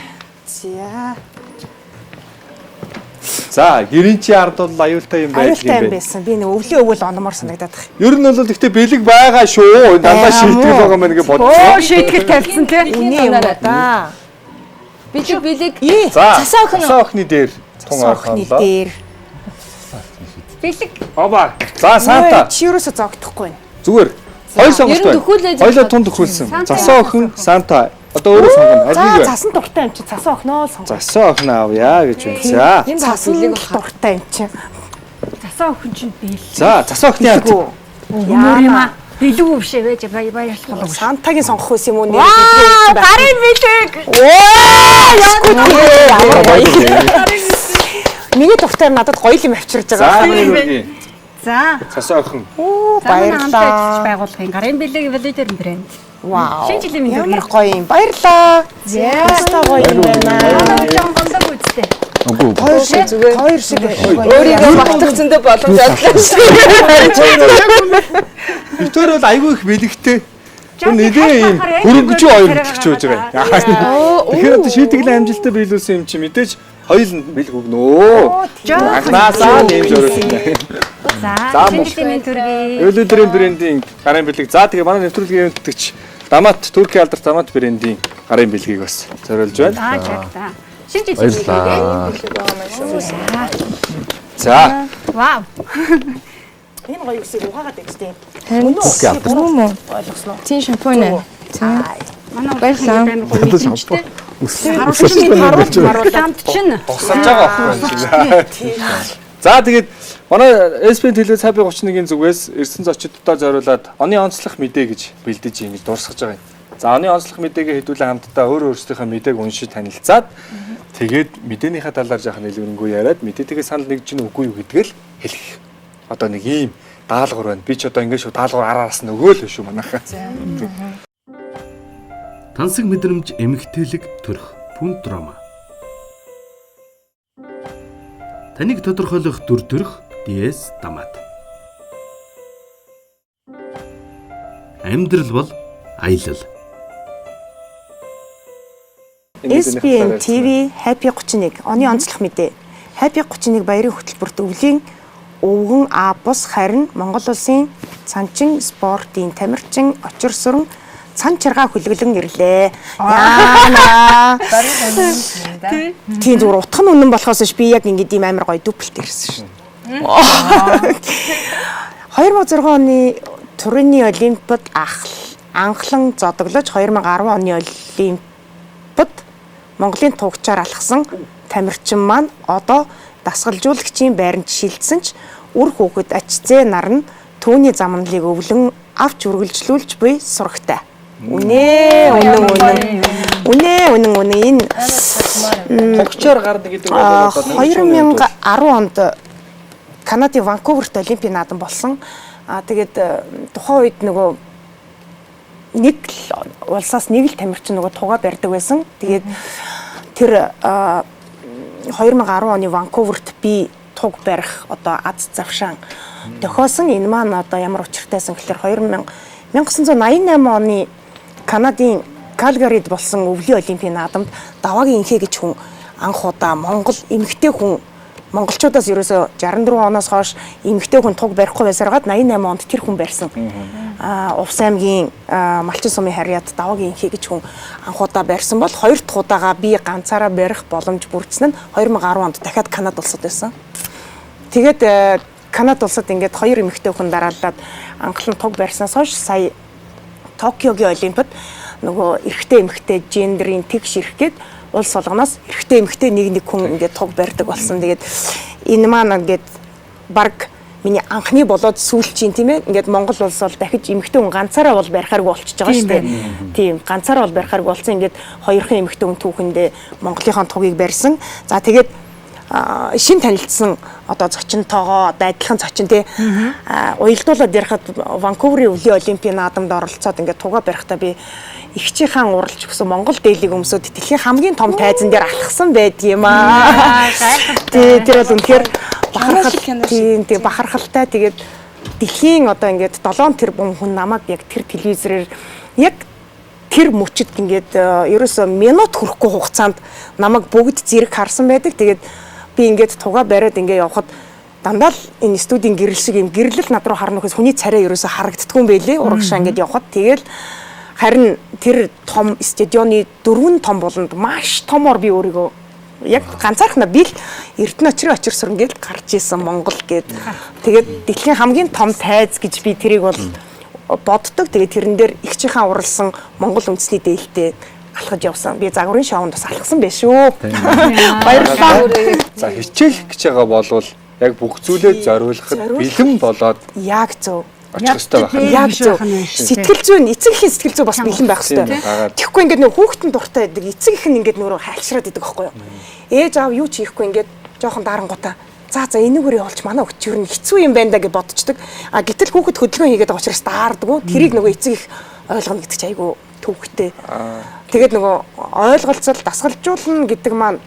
За гэринчи ард бол аюултай юм байх юм бэ. Аюултай юм байсан. Би нэг өвлийн өвөл ономор санагдаад байна. Ер нь бол гэхдээ бэлэг байгаа шүү. Дандаа шийтгэл байгаа мэн гэж бодсон. Оо шийтгэл тавьсан тий. Үний юм да. Бэлэг. За Цасаа охин. цасаа охины дээр Тун Сохны орхолоо. дээр. Бэлэг. Оба. За Санта. Чи ерөөсө зогдохгүй байна. Зүгээр. Хоёр сонголт ер нь төхүүлээ байна. Хоёлоо тун төхүүлсэн. Засаа охин Санта. Одоо өөрөө сонгоно. Алийг За вэ? цасан дуртай юм чи цасан охиноо л сонгоо. Засаа охин аавья гэж байна. За. Энэ Цасан бэлэг дуртай юм чи. Засаа охин чинь бэлэг. За засаа охины ард. Ямар юм аа? Бэлэг үү биш ээ байж баярлах болов. Сантагийн сонгох байсан юм уу нэр Ваа, гарын бэлэг. Миний дуртай надад гоё юм авчирж За байгаа. нэг За. засаа охин. Баярлалаа. Байгуулахын гарын бэлэг валидер брэнд. Вау. Шинэ жилийн мэнд Ямар хүргэе. гоё юм. Баярлалаа. Яста гоё юм байна. Манай жон гондог үстэй. Үгүй. Хоёр шиг зүгээр. Хоёр шиг. өөрийгөө багтах зөндөө боломж оллоо. Битээр бол айгүй их бэлэгтэй. Тэр нэлээ юм хөрөнгөжөө хоёр бэлгч байж байгаа. Тэгэхээр одоо шийтгэлийн амжилттай биелүүлсэн юм чи мэдээж хоёул нь бэлг өгнөө. Агнаасаа нэмж өрөөсөн. За, шинэ жилийн мэнд хүргэе. Өлөдрийн брендийн гарын бэлэг. За тэгээ манай нэвтрүүлгийн өгдөгч Дамат Турки алдарт Дамат брендийн гарын бэлгийг бас зориулж байна. За. Шинэ жилийн мэнд Баярлалаа. За. Вау. Энэ гоё үсийг угаагаад өгчтэй. Харин Турки алдарт. Ойлгосноо. тийм шампунь байна. За. Манай Баярлалаа. амар гоё мэдэмжтэй. Харуулж Хамт чинь. Тусалж байгаа байхгүй. За тэгээд манай SPN телевиз Happy 31-ийн зүгээс ирсэн зочдтой зориулаад оны онцлог мэдээ гэж бэлдэж ингэж дурсгаж байгаа юм. За оны онцлог мэдээгээ хэдүүлэн хамтдаа өөр өөрсдийнхөө мэдээг уншиж танилцаад тэгээд мэдээнийхээ талаар жаахан нэлгэрэнгүй яриад мэдээтэйгээ санал нэгж гин үгүй юу гэдгээл хэлэх. Одоо нэг ийм даалгавар байна. Би ч одоо ингэ шүү даалгавар араас нөгөө л шүү манайхаа. Тансаг мэдрэмж эмгтээлэг төрх пүнт драма. Таныг тодорхойлох дүр төрх DS Дамат. Амьдрал бол аялал. SPN TV Happy 31 оны онцлог мэдээ. Happy 31 баярын хөтөлбөрт өвлийн өвгөн А бус харин Монгол улсын цанчин спортын тамирчин очир сүрэн цан чаргаа хүлгэлэн ирлээ. Яана. Тийм зүгээр утх нь үнэн болохоос ш би яг ингэдэм амар гоё дүплт ирсэн шин. 2006 оны Турины Олимпиад анхлан зодоглож 2010 оны Олимпиад Монголын тугчаар алхсан тамирчин маань одоо дасгалжуулагчийн байранд шилжсэн ч үр хүүхэд ачзээ нар нь түүний замналыг өвлөн авч үргэлжлүүлж буй сурагтай. Үнэ энэ Тогчоор гарна гэдэг бол одоо 2010 онд Канадын Ванкуверт Олимпийн наадам болсон. Тэгээд тухайн үед нөгөө нэг улсаас нэг л тамирчин нөгөө тугаа барьдаг байсан. Тэгээд тэр 2010 оны Ванкуверт би туг барих одоо аз завшаан тохиосон. Энэ маань одоо ямар учиртайсан гэхээр 1988 оны Канадын Калгарид болсон өвлийн Олимпийн наадамд даваагийн инхээ гэж хүн анх удаа Монгол эмэгтэй хүн монголчуудаас ерөөсө 64 оноос хойш эмэгтэй хүн туг барихгүй байсараад 88 онд тэр хүн барьсан. Увс аймгийн Малчин сумын харьяат даваагийн инхээ гэж хүн анх удаа барьсан бол хоёр дахь удаага би ганцаараа барих боломж бүрдсэн нь 2010 онд дахиад Канада улсад байсан. Тэгээд Канада улсад ингээд хоёр эмэгтэй хүн дараалаад анхлан туг барьснаас хойш сая Токиогийн Олимпиад нөгөө эрэгтэй эмэгтэй гендерийн тэгш ирэхэд улс болгоноос эрэгтэй эмэгтэй нэг хүн ингээд туг барьдаг болсон. Тэгээд энэ маань ингээд баг миний анхны болоод сүүлчийн тийм ээ ингээд Монгол улс бол дахиж эмэгтэй хүн ганцаараа бол барихааргүй болчихж байгаа шүү дээ. Тийм ганцаараа бол барихааргүй болсон. Ингээд хоёрхан эмэгтэй хүн түүхэндээ Монголынхон тугийг барьсан. За тэгээд шин танилцсан одоо зочинтойгоо одоо адилхан зочин тий уялдуулаад ярихад Ванкуверийн өвлийн Олимпийн наадамд оролцоод ингээд тугаа барихтаа би ихчийн уралж өгсөн Монгол дээлийг өмсөд дэлхийн хамгийн том тайзан дээр алхсан байдгийм аа. Тэр бол үнэхээр бахархалтай тэгээд дэлхийн одоо ингээд 7 тэрбум хүн намайг яг тэр телевизээр яг тэр мөчөд ингээд ерөөсөө минут хүрэхгүй хугацаанд намайг бүгд зэрэг харсан байдаг. Тэгээд би ингээд тугаа бариад ингээд явхад дандаа л энэ студийн гэрэл шиг юм гэрлэл над руу харна гэхээс хүний царай ерөөсө харагддгүй юм байлээ. Урагшаа ингээд явхад тэгэл харин тэр том стадионы 4 том болонд маш томор би өөрийгөө Яг ганцаархнаа би л Эрдэнэ очир сүрэн гээд гарч исэн Монгол гээд. Тэгээд дэлхийн хамгийн том тайз гэж би тэрийг бол боддог. Тэгээд тэрэн дээр ихчийнхаа уралсан Монгол үндэсний дээлтэй алхаж явсан. Би загварын шоунд бас алхсан байх шүү. Баярлалаа. За хичээл гэж байгаа болвол яг бүх зүйлээ зориулахад бэлэн болоод Яг зөв. очих ёстой байх. Яг зөв. Сэтгэл зүйн эцэг ихийн сэтгэл зүй бас бэлэн байх хэрэгтэй. Тэгэхгүй ингээд нөө хүүхдэн дуртай байдаг. Эцэг их нь ингээд нөрөө хайлшраад идэг байхгүй юу? Ээж аав юу ч хийхгүй ингээд жоохон дарангуудаа за энэгүүрээ олж манай өгч юу н хэцүү юм байна да гэж бодчихдаг. А гэтэл хүүхэд хөдөлгөөн хийгээд байгаа учраас даардаг. Тэрийг нөгөө эцэг их ойлгоно гэдэг чинь айгүй төвхтэй. Тэгээд нөгөө ойлголцол дасгалжуулна гэдэг маань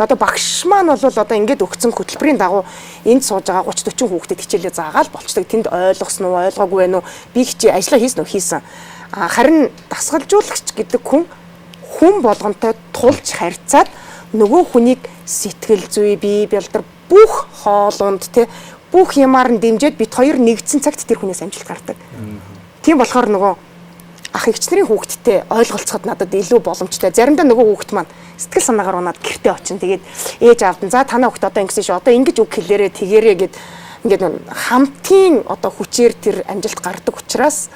одоо багш маань бол одоо ингээд өгцөн хөтөлбөрийн дагуу энд сууж байгаа 30 40 хүүхдэд хичээлээ заагаал болчдөг. Тэнд ойлгосон уу, ойлгоогүй байна уу? Би хичээ ажиллаа хийсэн үү? Хийсэн. Харин дасгалжуулагч гэдэг хүн болгонтой тулж харьцаад нөгөө хүнийг сэтгэл зүй, бие бэлдэр бүх хоолунд бүх ямаар нь дэмжиж бид хоёр нэгдсэн цагт тэр хүнээс амжилт гардаг. Тийм болохоор нөгөө ах эгчнэрийн хүүхдтэй ойлголцоход надад илүү боломжтой. Заримдаа нөгөө хүүхд маань сэтгэл санаагаар унаад гэртээ очино. Тэгээд ээж аавд нь за танаа хүүхд одоо ингэсэн шүү. Одоо ингэж үг хэлээрээ тэгээрээ гэд ингээд хамтын одоо хүчээр тэр амжилт гардаг учраас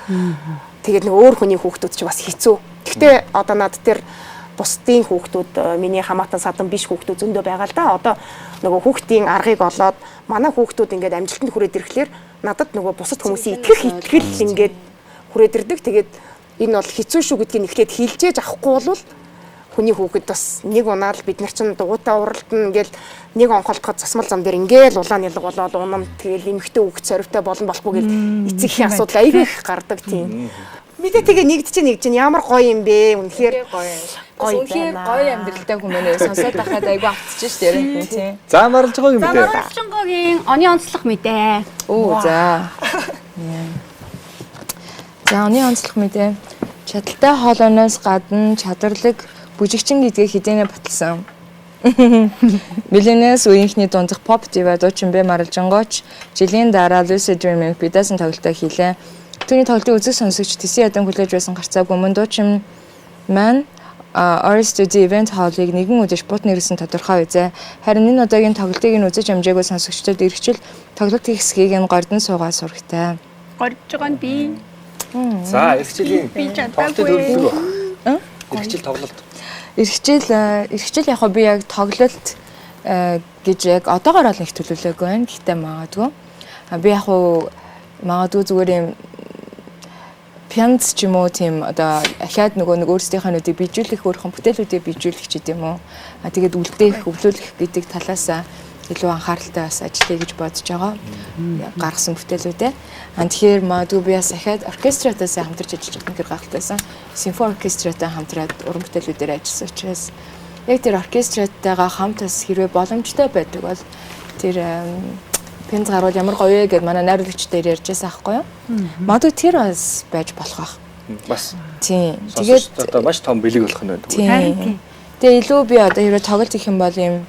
тэгээд нөгөө өөр хүний хүүхдүүд ч бас хэцүү. Гэхдээ одоо над тэр бусдын хүүхдүүд миний хамаатан садан биш хүүхдүүд зөндөө байгаа л да. Одоо нөгөө хүүхдийн аргыг олоод манай хүүхдүүд ингээд амжилтанд хүрээд ирэхлээр надад нөгөө бусад хүмүүсийн итгэл ингээд хүрээд ирдэг. Тэгээд энэ бол хэцүү шүү гэдгийг эхлээд хилжээж авахгүй бол хүний хүүхэд бас нэг унаал бид нар чинь дугуйтаа уралдана ингээл нэг онхолтоход засмал зам дээр ингээл улаан ялга болоод унам тэгэл эмхтэй хүүхэд цорвтой болон болохгүй гэл эцэг ихийн асуудал аягүй их гардаг тийм. Мэдээ тэгээ нэгдэж ямар гоё юм бэ? Үнэхээр гоё. Үнэхээр гоё амьдралтай хүмүүс сонсоод байхад айгүй автчих ш тэрэн тийм. За маралж байгаа юм бэ? Маралжингогийн оны онцлог мэдээ. Оо за. За оны онцлог мэдээ. Чадaltaй хоолойноос гадна чадварлаг бүжигчин гэдгийг хэдийнэ баталсан. Миллионээс үеийнхний дундх pop diva дуучин бэ Маралжингооч жилийн дараа Lucid Dreaming бидсэн тоглолтоо хийлээ. Түүний тоглолтын үзэг сонсогч Тэсийн ядан хүлээж байсан гарцааг өмнө дуучин маань RSTD event хаалыг нэгэн өдөр бут нэрсэн тодорхой үзээ. Харин энэ удаагийн тоглолтыг нь үзэж амжаагүй сонсогчдод эргэжил тоглолт хийх хэсгийг нь гордон суугаад сурагтай. Горж байгаа нь би. За эрхчлийн тоглолтын төлөвлөгөө. Эрхчил тоглолт. Эрхчил яг би яг тоглолт гэж яг одоогоор л их төлөвлөөгүй байна. Гэхдээ магадгүй. Би яг магадгүй зүгээр юм пянц ч юм уу тийм одоо ахаад нөгөө өөрсдийнхөө нүдийг bijүүлэх өөрхөн бүтээлүүдийг bijүүлэх ч гэдэм үү. Тэгээд үлдээх, өвлүүлэх гэдэг талаас илүү анхааралтай бас ажиллая гэж бодож байгаа. Гаргасан бүтээлүүдээ. Тэгэхээр магадгүй би бас ахаад оркестратаа хамтарч ажиллаж байгаа гэр гахалтайсан. Симфони оркестратай хамтраад уран бүтээлүүдээр ажилласан учраас яг тэр оркестратайгаа хамт бас хэрвээ боломжтой байдаг бол тэр пенз гарвал ямар гоё гэд манай найруулагчтай ярьж байсан аахгүй юу? Магадгүй тэр бас байж болох байх. Бас. Тийм. Тэгээд одоо маш том бэлэг болох нь байдаг. Тийм. Тэгээ илүү би одоо хэрвээ тоглолт хийх юм бол юм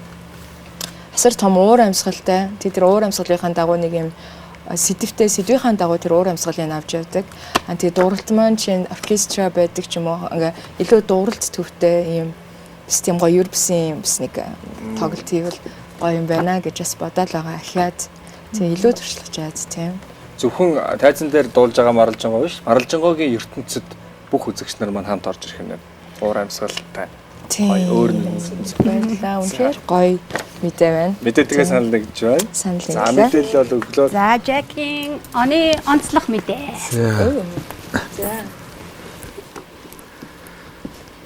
асар том уур амьсгалтай. Тэр уур амьсгалынхаа дагуу нэг юм сэдвийнхаа дагуу тэр уур амьсгалыг авч явдаг. Тэгээ дууралт маань чинь оркестра байдаг ч юм уу. Ингээ илүү дууралт төвтэй юм бас тийм гоё юрбсэн бас нэг тоглолт хийвэл гоё юм байна гэж бас бодоод байгаа. Ахаад тийм илүү туршлагаж яаж тийм. Зөвхөн тайзан дээр дуулж байгаа Маралжингоо биш. Маралжингоогийн ертөнцид бүх үзэгч нар маань хамт орж ирэх юм байна. Уур амьсгалтай. Тийм. Өөр баярлалаа. Үнэхээр гоё мэдээ байна. Мэдээ тэгээ санал нэгж байна. Санал За мэдээлэл бол өглөө. За Жакийн оны онцлог мэдээ.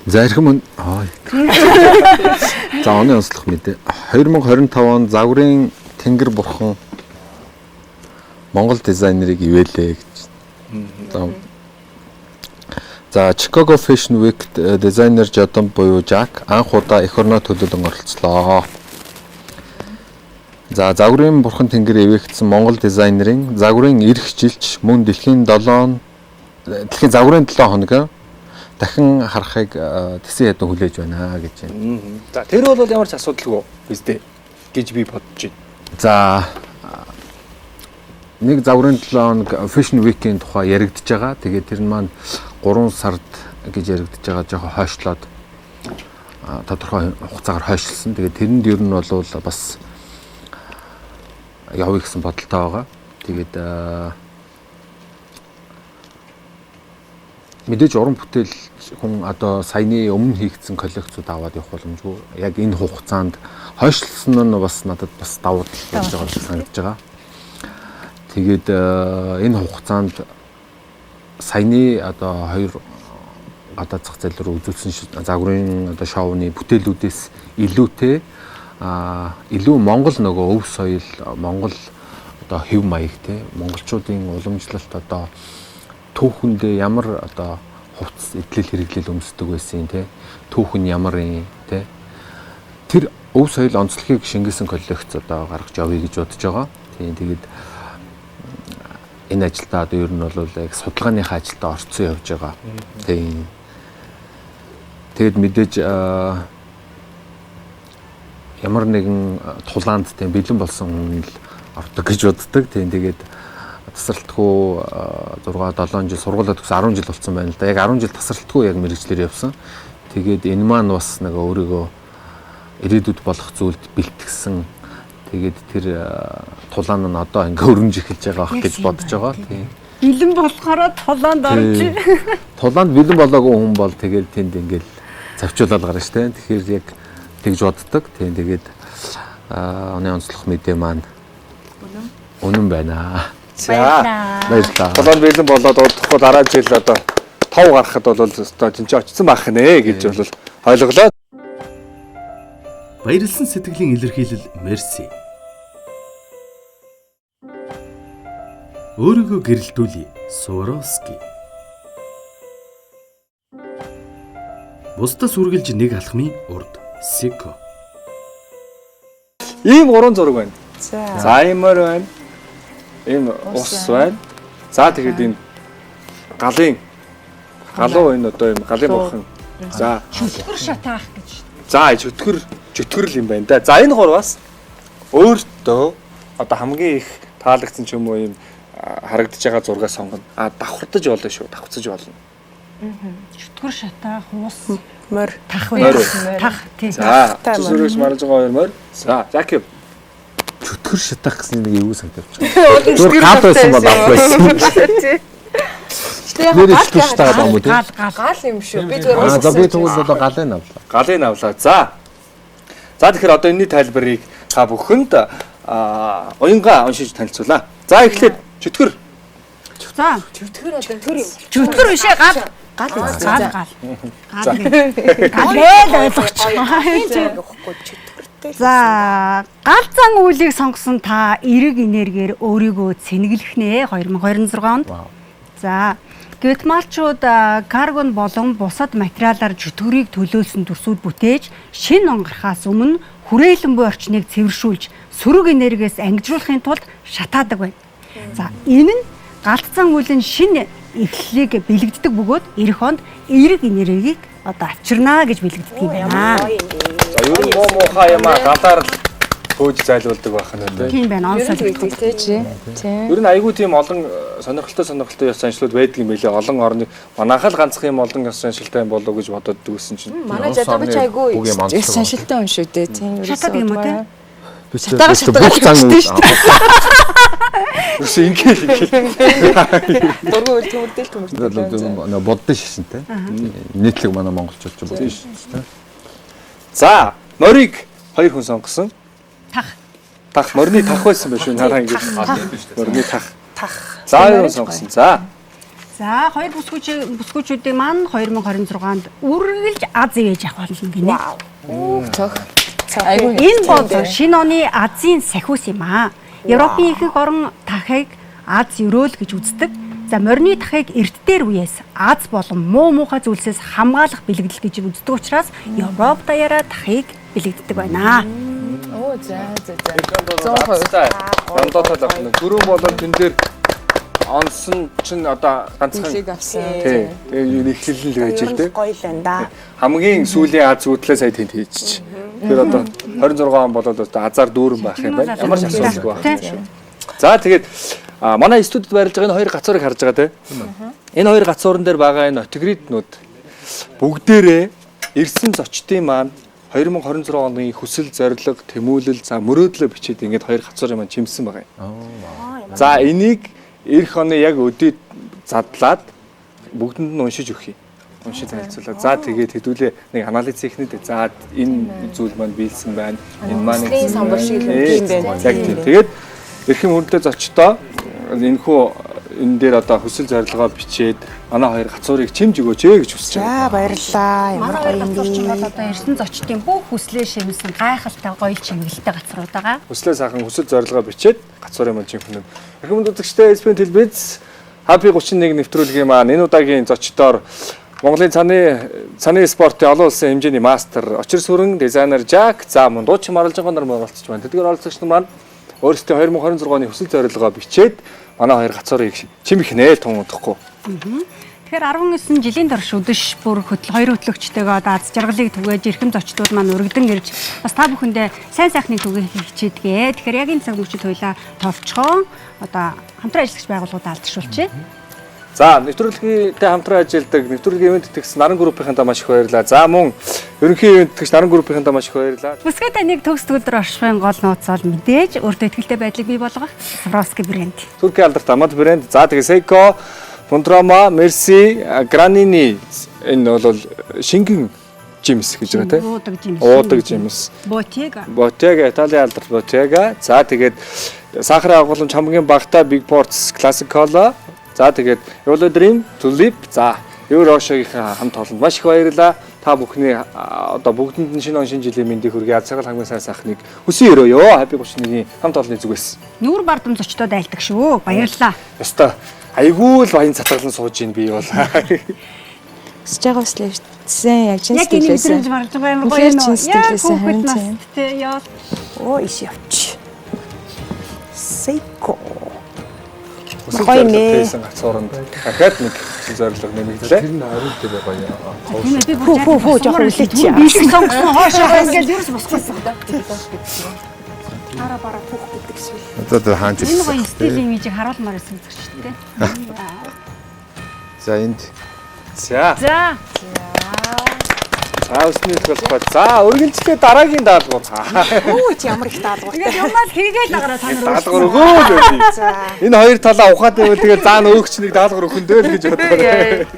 За эрхэм За оны онцлог мэдээ. 2025 он загварын тэнгэр бурхан Монгол дизайнерыг ивэлээ гэж. За Chicago Fashion Week дизайнер Жодон буюу Жак анх удаа эх орноо төлөөлөн оролцлоо. За загварын бурхан тэнгэр ивэгдсэн Монгол дизайнерын загварын эрх жилч мөн дэлхийн загварын 7 хоног дахин харахыг Тэсийн ядан хүлээж байна гэж байна. За тэр бол ямар ч асуудалгүй биздээ гэж би бодож байна. За нэг загварын 7 хоног Fashion Week-ийн тухай яригдж байгаа. Тэгээд тэр нь маань 3 сард гэж яригдж байгаа жоохон хойшлоод тодорхой хугацаагаар хойшлсон. Тэгээд тэрэнд ер нь бол бас явъя гэсэн бодолтой байгаа. Тэгээд мэдээж уран бүтээл хүн одоо саяны өмнө хийгдсэн коллекцууд аваад явах боломжгүй. Яг энэ хугацаанд хойшлсон нь бас надад бас давуу тал болж байгаа гэж санагдаж байгаа. Тэгээд энэ хугацаанд саяны одоо 2 гадаад зах зээл рүү үзүүлсэн загварын одоо шоуны бүтээлүүдээс илүүтэй илүү Монгол нөгөө өв соёл, Монгол одоо хэв маяг те монголчуудын уламжлалт одоо түүхэндээ ямар одоо хувцас эдлэл хэрэглэл өмсдөг байсан те түүхэн ямар юм те тэр өв соёл онцлогийг шингээсэн коллекц одоо гаргаж явъя гэж бодож байгаа. Тэгээд энэ ажилдаа одоо ер нь бол яг судалгааныхаа ажилдаа орцсон явж байгаа. Тэгээд мэдээж ямар нэгэн тулаанд тийм бэлэн болсон хүн л ордог гэж боддог. Тэгээд тасралтгүй 6-7 жил сургуулаа төгсөн 10 жил болсон байна л да. Яг 10 жил тасралтгүй яг мэргэжлэр явсан. Тэгээд энэ маань бас нэг өөрийгөө ирээдүйд болох зүйлд бэлтгэсэн. Тэгээд тэр тулаан нь одоо ингээ өрнөж эхэлж байгаа ах гэж бодож байгаа. Тийм. Бэлэн болохоор тулаанд орж. Тулаанд бэлэн болоогүй хүн бол тэгээд тэнд ингээл завчуулаад гарна штэ. Тэгэхээр яг тэгж боддог. Тийм тэгээд оны онцлог мэдээ маань үнэн байна. За баярлалаа. Тулаанд бэлэн болоод удахгүй дараа жил одоо тов гарахад бол одоо тэнцээ очсон байх нэ гэж бол ойлголоо. Баярлсан сэтгэлийн илэрхийлэл мерси. Өөрийгөө гэрэлтүүлье. Суворовский. Бусдаас үргэлж нэг алхмын урд. Сико. Ийм 3 зураг байна. За. Имэр байна. Ийм ус байна. За тэгээд энэ галуу энэ одоо ийм галын бурхан. За Чөтгөр шатаах гэж. за чөтгөрл юм байна да. За энэ 3-аас өөртөө одоо хамгийн их таалагдсан ч юм уу ийм харагдаж байгаа зургаа сонгоно. Давхардаж болно шүү. Давхцаж болно. Чөтгөр шатаах ус Морь. тах Морь. байх. Тах тийм. За зүрхс марж байгаа хоёр морь. За Жакив. Чөтгөр шатах гэсэн нэг юу санагдаж байна. Зүгээр гал байсан бол ав байсан. Нэр чөтгөр шатаад байгаа юм уу те? Гал юм шүү. Би зүгээр За би тэгвэл одоо галын авлаа. Галын авлаа. За тэгэхээр одоо энэний тайлбарыг та бүхэнд уянга уншиж танилцуулаа. За эхлээд чөтгөр. За. Чөтгөр бишээ гал. Гал. Гээл ойлгоч. За, галзан үйлийг сонгосон та эрэг энергиэр өөрийгөө цэнгэлэх нэ 2026 онд. За, геотмалчууд карбон болон бусад материалаар чөтгөрийг төлөөлсөн дүрсүүд бүтээж шинэ он гарахаас өмнө хүрээлэн буй орчныг цэвэршүүлж сөрөг энергиэс ангижруулахын тулд шатаадаг байна. За, энэ нь галзан үлийн шинэ эхлэлийг бэлэгддэг бөгөөд эх онд эрэг энергийг одоо авчирнаа гэж бэлэгддэг юм байна. За ер нь муухай юм галаар л хөөж зайлуулдаг байх нь үү? Тийм байна. Онцлог тийм. Ер нь айгүй тийм олон сонирхолтой ёс заншлууд байдаг юм билээ. Олон орны манайхаа л ганцхан юм олон ёс заншилтай юм болов уу гэж бодоод дүүсэн чинь. Манай жадабч айгүй саншилтай хүн шүү дээ. Тийм шатаг юм уу те? Шатаага бүх зан Үгүй ингээл. Дургүй үл төмөрдөл. боддоо шишинтэй. Нийтлэг манай монголчууд ч боддоо шишинтэй. За, морийг 2 хүн сонгосон. Тах. Морины тах байсан байх шүү. Нараа ингэж. Морины тах. За, 2 хүн сонгосон. За. За, хоёр бүсгүүчүүдийн маань 2026-нд үргэлж аз ээж авах болно гинэ. Цог. Айгүй. Энэ бол шинэ оны Азийн сахиус юм аа. Европын ихэнх орон тахыг Аз өрөөл гэж үздэг. За, морины тахыг эрт дээр үеэс Аз болон муухай зүйлсээс хамгаалах бэлэгдэл гэж үздэг учраас Европ даяараа тахыг бэлэгддэг байна. Оо за. Гандотол авах нь. Дөрөв болоод тэн дээр онсон чинь одоо ганцхан Тэлийг авсан. тий. Тэгээ нэхлэл л гэж хэлдэг. Гоё л байна да. Хамгийн сүүлийн Аз зүтлээ сая тэнд хийчих. Тэр одоо 26 он болоод одоо азар дүүрэн байх юм байна. Ямар ч асуудалгүй байх юм шүү. За тэгээд манай студид байрлаж байгаа энэ хоёр гацуурыг харж байгаа те. Энэ хоёр гацуурн дээр байгаа энэ отигриднууд бүгдээрээ ирсэн зочдын маань 2026 оны хүсэл, зорилго, тэмүүлэл, за мөрөөдлөө бичээд ингээд хоёр хацуурын маань чимсэн байгаа юм. За энийг эх оны яг өдөөд задлаад бүгдэнд нь уншиж өгье. Уншиж танилцуулаад за тэгээд хэдүүлээ нэг анализ хийхнэд за энэ зүйл маань биелсэн байна. Энэ маань самбар шиг л юм байна. Яг тийм. Тэгээд эрхэм хүнтэй зочдоо энэхүү энэ дээр одоо хүсэл зорилгоо бичээд манай хоёр хацуурыг чимж өгөөч гэж хүсэж За байна. баярлалаа. Ямар гоё юм зочид бол бэ. одоо эрдэн зочдын бүх хүслээ шимсэн гайхалтай гоё чимгэлтэй газрууд байгаа. Хүслээ сайхан хүсэл зорилгоо бичээд гацуурын маань чимхнэ. Эрхэм үзэгчдээ SBN телевиз Happy 31 нэвтрүүлгийн маань энэ удаагийн зочдоор Монголын цаны спортын олон улсын хэмжээний мастер, очир сүрэн дизайнер Жак, за мөн дуучин Маралжингоо нар оролцож байна. Тэдгээр оролцогч нар маань өөрсдөө 2026 оны хүсэл зорилгоо бичээд манай хоёр гацуурыг чимхнэ л тун удахгүй. Тэгэхээр 19 жилийн турш өдөш бүр хоёр хөтлөгчтэйгээ одоо аз жаргалыг түгээж эрхэм зочдууд маань өргөдөн ирж бас та бүхэндээ сайн сайхныг түгээх хичээдгээ. Тэгэхээр яг энэ цаг мөчид хоёлаа товчхон одоо хамтран ажиллагч байгууллагуудаа алдаршуулчих. За нэвтрүүлгийтэй хамтран ажилладаг нэвтрүүлгийн ивент тэтгэгч Наран группийнхандаа маш их баярлалаа. За мөн ерөнхий ивент тэтгэгч Наран группийнхандаа маш их баярлалаа. Бүсгүй таныг төгс өдөр оршихын гол нууц бол мэдээж өөртөө ихтэй байдлыг бий болгох Swarovski брэнд. Туркийн алдарт амад брэнд. За тэгээ Seiko, Pontrama, Merci, Granini энэ бол шингэн жимс гэж байгаа тийм. Уудаг жимс. Bottega Италийн алдарт Bottega. За тэгээд сахарын агуулмж хамгийн багтаа Big Ports Classic Cola. За тэгээд Eolo Dream, Tulip. За Euroshoгийн хамт олонд маш их баярлалаа. Та бүхний одоо бүгдэнд нь шинэ он шинэ жилийн мэндийг хүргэе. Аз жаргал хамгийн сайн сайхныг хүсэн өрөөё. Happy 31-ийн хамт олонны зүгээс. Нүүр бардам зочдод айлдаг шүү. Баярлалаа. Яста айгүй л баян цатгалан сууж ийн би бол. Хүсэж байгаа хүслээ бичсэн яг чинь Яг энэ сэтгэлээсээ. мэдрэмж марж байгаа юм Үнэхээр чинь сэтгэлээсээ харин тийм. яа. Оо иш явч. Seiko. Хүсэл Гоё зорилго нэ. тээсэн гацууранд дахиад нэг хүсэл зорилго нэмэгдлээ. Тэр нь хариулт байгаа Тийм ээ би бүр Фу жоохон үлээч яа. бишг сонгосон хоошоо ингээл ерөөс босгосон. Ара бара түүх гэдэг шиг. Одоо хаанч Энэ гоё стил имижийг харуулмаар байсан зэрэгчтэй. За энд За. За Усны төлөвлөгөө. За үргэлжлээ дараагийн даалгавар. Оо чи ямар их даалгавартай. ингээд юмнаас хийгээл дагараа та нар. Даалгавар өгөө. За. Энэ хоёр талаа ухаад байвал тэгээд заана өөгч нэг даалгавар өгөндөө л гэж бодлоо.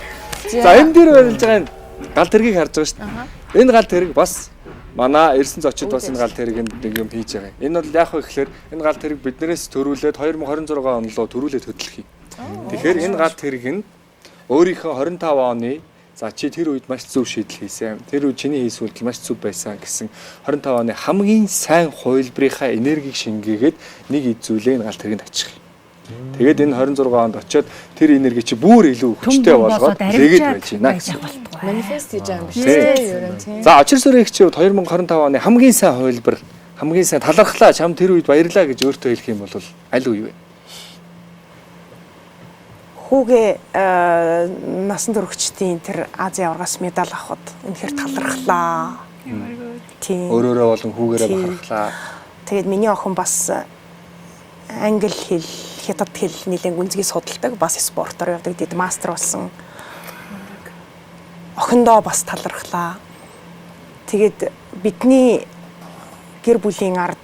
За энэ дээр барилж байгаа энэ гал тэргийг харж байгаа шүү дээ. Энэ гал тэрэг бас манай ирсэн зочид бас энэ гал тэрэг нэг юм хийж байгаа. Энэ бол яах вэ гэхээр энэ гал тэрэг биднээс төрүүлээд 2026 он руу төрүүлээд хөтлөх юм. Тэгэхээр энэ гал тэрэг нь өөрийнхөө 25 оны за чи тэр үед маш зөв шийдэл хийсэн. Тэр үед чиний хийсэн үйлдэл маш зөв байсан гэсэн 25 оны хамгийн сайн хувилбарынхаа энергийг шингээгээд нэг эзүүлээ энэ гал тэргэнд очих. Тэгээд энэ 26 онд очиод тэр энерги чи бүр илүү хүчтэй болгоод тэгээд байж байна гэсэн. Манифест хийж байгаа юм биш Тийм. үү? Ерөн тийм. За очир сүрэгчид 2025 оны хамгийн сайн хувилбар, хамгийн сайн талархлаа чам тэр үед баярлаа гэж өөртөө хэлэх юм бол аль уу вэ? Хүүгээ насан туршидтын тэр Азийн аваргаас медаль авахд үнэхээр талархлаа. Тийм. Өөрөөрөө болон хүүгээрээ Тийм. бахархлаа. Тэгээд миний охин бас англи хэл, хятад хэл нэлээд гүнзгий судалдаг, бас спортоор явдаг, дид мастер болсон. Охиндоо бас талархлаа. Тэгээд бидний гэр бүлийн ард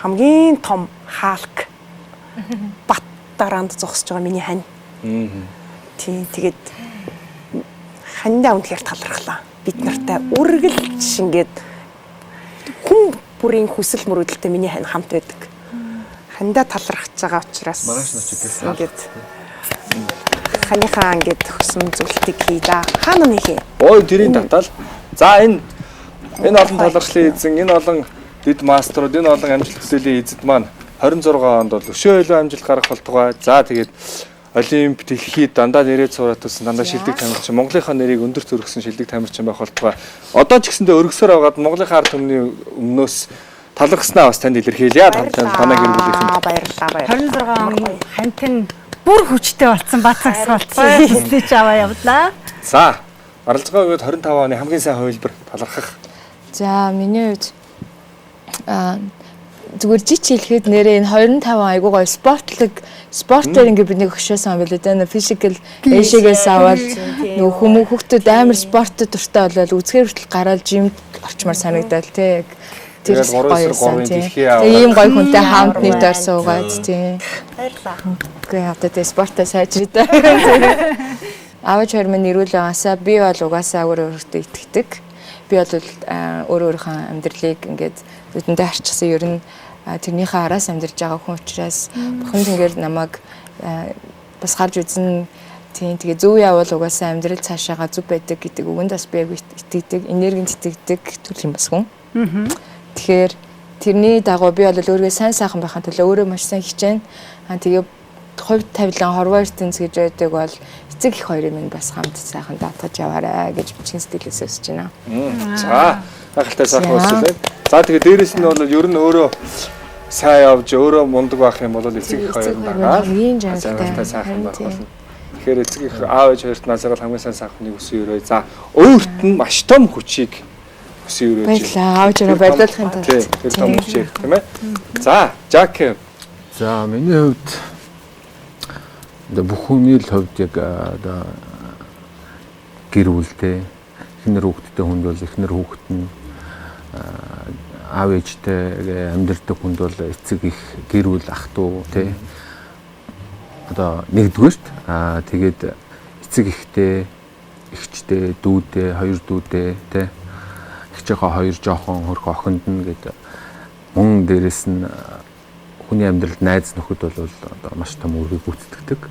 хамгийн том хаалк бат дараанд зогсож байгаа миний хань. Тийм тэгээд хандаа үнэхээр талархлаа. Бид нартай үргэлж ингээд хүн бүрийн хүсэл мөрөөдөлтэй миний хань хамт байдаг. Хандаа талархаж байгаа учраас ингээд ханыхаа ингээд хөсөн зүйлтийг хий да. Хаана нэхээ? Ой тэрийн татал. За энэ олон талархлын эзэн, энэ олон дид мастерууд, энэ олон амжилт төсөөлийн эзэд маань 26 онд бол өшөө илүү амжилт гарах болтугай. За тэгээд Олимп дэлхийд дандаа нэрээд сураад тусан дандаа шилдэг тамирчин, Монголынхаа нэрийг өндөрт өргөсөн шилдэг тамирчин байх болтугай. Одоо ч гэсэндээ өргөсөөр байгаад Монголынхаа ард түмний өмнөөс талархснаа бас танд илэрхийлье. Танай гэр бүлийнхэн. Баярлалаа. 26 он хант нь бүр хүчтэй болсон, бацагс болсон. Хүслэж аваа явлаа. За аралцгаа үед 25 оны хамгийн сайн хувилбар талархах. За миний үед зүгээр жич хэлэхэд нэрээ энэ 25 айгуу гоё спортоор ингээд бидний хөшөөсөн юм билээ дээ. Физикал эшигээс аваад нөгөө хүүхдүүд амар спортод дуртай болол үзэхээр хүртэл гараад жимд орчмоор санагдал тий. Тэр гоё тий. Ийм гоё хүнтэй хамт нэг дор суугаад тий. Баярлалаа. Гэхдээ одоо тий спортоо сайжраа. Аавч хоёр минь нэрүүл байгаасаа би бол угаасаа өөртөө итгэдэг. Би бол өөрийнхөө амьдралыг ингээд үдэндээ харчихсан ер нь тэрнийхээ араас амьдарч байгаа хүн учраас бурхан тэнгэр намайг бас харж үзэн тийм тэгээ зөв явбал угаасаа амьдрал цаашаага зүв байдаг гэдэг үгэнд бас би итгэдэг, энергинд итгэдэг төрөл юм бас хүн. Тэгэхээр тэрний дагуу би бол өөрийгөө сайн сайхан байхын тулд өөрөө маш сайн хичээн. Тэгээ хувь тавилан хорвоо ертөнц гэж байдаг бол эцэг их хоёрын минь бас хамт сайхан даатгаж яваарай гэж бичин сэтгэлээс өсөж байна. За гайхалтай сайхан өсөлөө. За тэгээ дээрэс нь бол ер нь өөрөө сайн явж өөрөө мундаг байх юм бол эцэг их хоёр байгаа. Ийм жаргалтай сайхан байх болно. Тэгэхээр эцэг их аав ээж хоёрт насаар хамгийн сайн сайхныг өсөе өрөө. За өөрт нь маш том хүчийг өсөе өрөөж. Баярлалаа. Аав ээжээ баярлуулахын тулд. Тэр том хүчийг тийм ээ. За Жак. За миний хувьд бүх хүний л хувьд яг одоо гэр бүлтэй эхнэр хүүхэдтэй хүнд бол эхнэр хүүхэд нь аав ээжтэй амьдрэх хүнд бол эцэг их гэр бүл ах トゥ тий одоо нэгдүгээрт тэгээд эцэг ихтэй эгчтэй дүүдээ хоёр дүүдээ тий эгчийнхээ хоёр жоохон хөрх охинд нь гэдэг мөн дээрэс нь хүний амьдралд найз нөхөд бол одоо маш том үргийг гүйцэтгэдэг.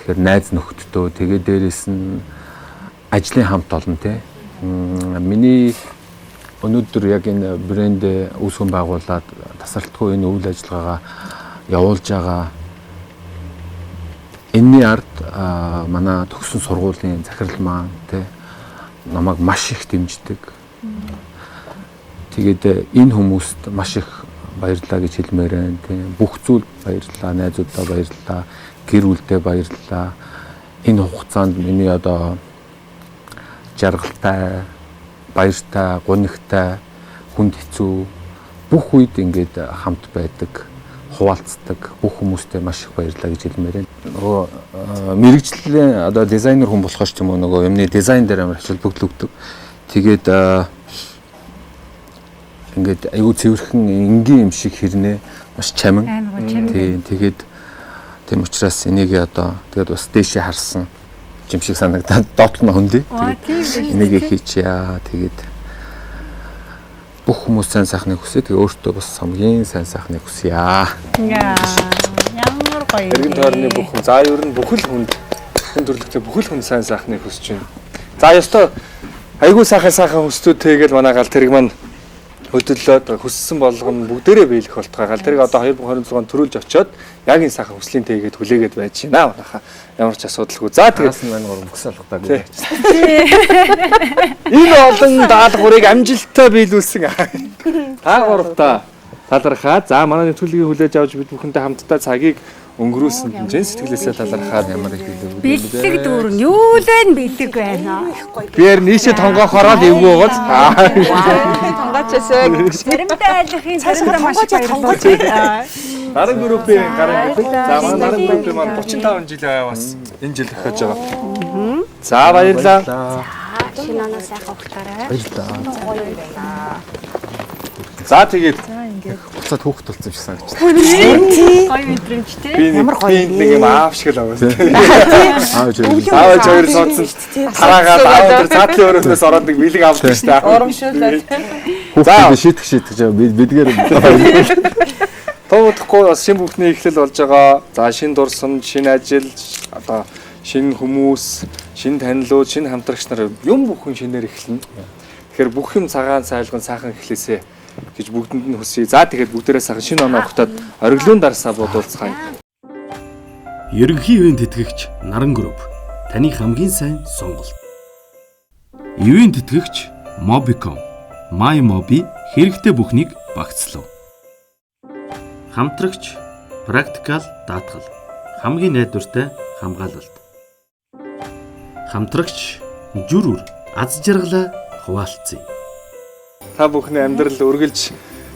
Тэгэхээр найз нөхөдтөө тэгээд дээрэс нь ажлын хамт олон тий. Миний өнөөдөр яг энэ брэнд үүсгэн байгуулад тасралтгүй энэ үйл ажиллагаагаа явуулж байгаа энэний ард манай төгссөн сургуулийн захирал маань тий намайг маш их дэмждэг. Тэгээд энэ хүмүүст маш их баярлалаа гэж хэлмээр байна тийм бүх зүйл баярлалаа, найзуудаа баярлалаа, гэр бүлдээ баярлалаа. Энэ хугацаанд миний одоо жаргалтай, баяртай, гунигтай, хүнд хэцүү бүх үед ингээд хамт байдаг, хуваалцдаг бүх хүмүүстээ маш их баярлалаа гэж хэлмээр байна. Нөгөө мэрэгжлийн одоо дизайнер хүн болохоор ч юм уу нөгөө юмны дизайн дээр амар хичээл бүгдлөгдөв. Тэгээд ингээд аюу цэвэрхэн энгийн юм шиг хэрнээ маш чамин. Тэгээд тийм учраас энийг одоо тэгээд бас дээшээ харсан юм шиг санагдаад доотлно хөндөө. Тэгээд энийг хийчихье. Тэгээд бүх хүмүүс сайн сайхныг хүсье. Тэгээд өөртөө бас хамгийн сайн сайхныг хүсье. Ямар гоё. Эргэн тойрны бүх хүн. За ер нь бүхэл хүнд хүн төрлөختөө бүхэл хүн сайн сайхныг хүсэж байна. За ёстой айгуу сайхан хүслүүд тэгэл манай гал тэрэг маань хөдөллөөд хүссэн болгоно бүгдээрээ биелэх болтгоо. Гал тэрэг одоо 2026 төрүүлж очиод яг энэ сайхан хүслийн тэгээд хүлээгээд байж байна. Манайхаа ямар ч асуудалгүй. За тэгээд маань гурав бүкс алгатаа гэж. Энэ олон даалгаврыг амжилттай биелүүлсэн. Та гуравтаа талархаа. За манай нэвтрүүлгийг хүлээж авч бид бүхэнтэй хамтдаа цагийг өнгөрүүлсэн хэмжээ сэтгэлээсээ талархаад ямар их бэлэг дүүр нь юу л бэлэг байна. биээр нийшээ тонгоох ороод эвгүй байгаа. Тонгоочсоо. Заримдаа айлхын заримдаа маш баярлалаа. Наран группийн гарын гэдэг. За манай наран группийн маань 35 жил бас энэ жил эхэж байгаа. За баярлалаа. Шинэ оноо сайхан ухтаарай. Баярлалаа. За тэгээд Буцаад хөөхт болсон юм шиг санагдчих. Гоё мэдрэмжтэй. Ямар гоё нэг юм аав шиг л аваа. Аав хоёр сонсон хараагаад аав цаатлын өрөөс ороод нэг бэлэг авдаг шүү дээ. Урамшуулаад. Хүүхдээ шийтгэж бидгээр Тоодохгүй бас шинэ бүхний эхлэл болж байгаа. За шинэ дурсамж, шинэ ажил, одоо шинэ хүмүүс, шинэ танилуд, шинэ хамтрагч нар юм бүхэн шинээр эхэлнэ. Тэгэхээр бүх юм цагаан сайлган сайхан эхлэсэ гэж бүгдэнд нь хүсье. За тэгээд бүгдээрээ сайхан шинэ оноо өгтөд ориглон дарсаа бодуулцгаая. Ерөнхий ивент тэтгэгч Наран групп таны хамгийн сайн сонголт. Ивент тэтгэгч Mobicom MyMobi хэрэгтэй бүхнийг багцлав. Хамтрагч Practical даатгал хамгийн найдвартай хамгаалалт. Хамтрагч Жүрүр аз жаргалаа хуваалцъя. Та бүхний амьдрал үргэлж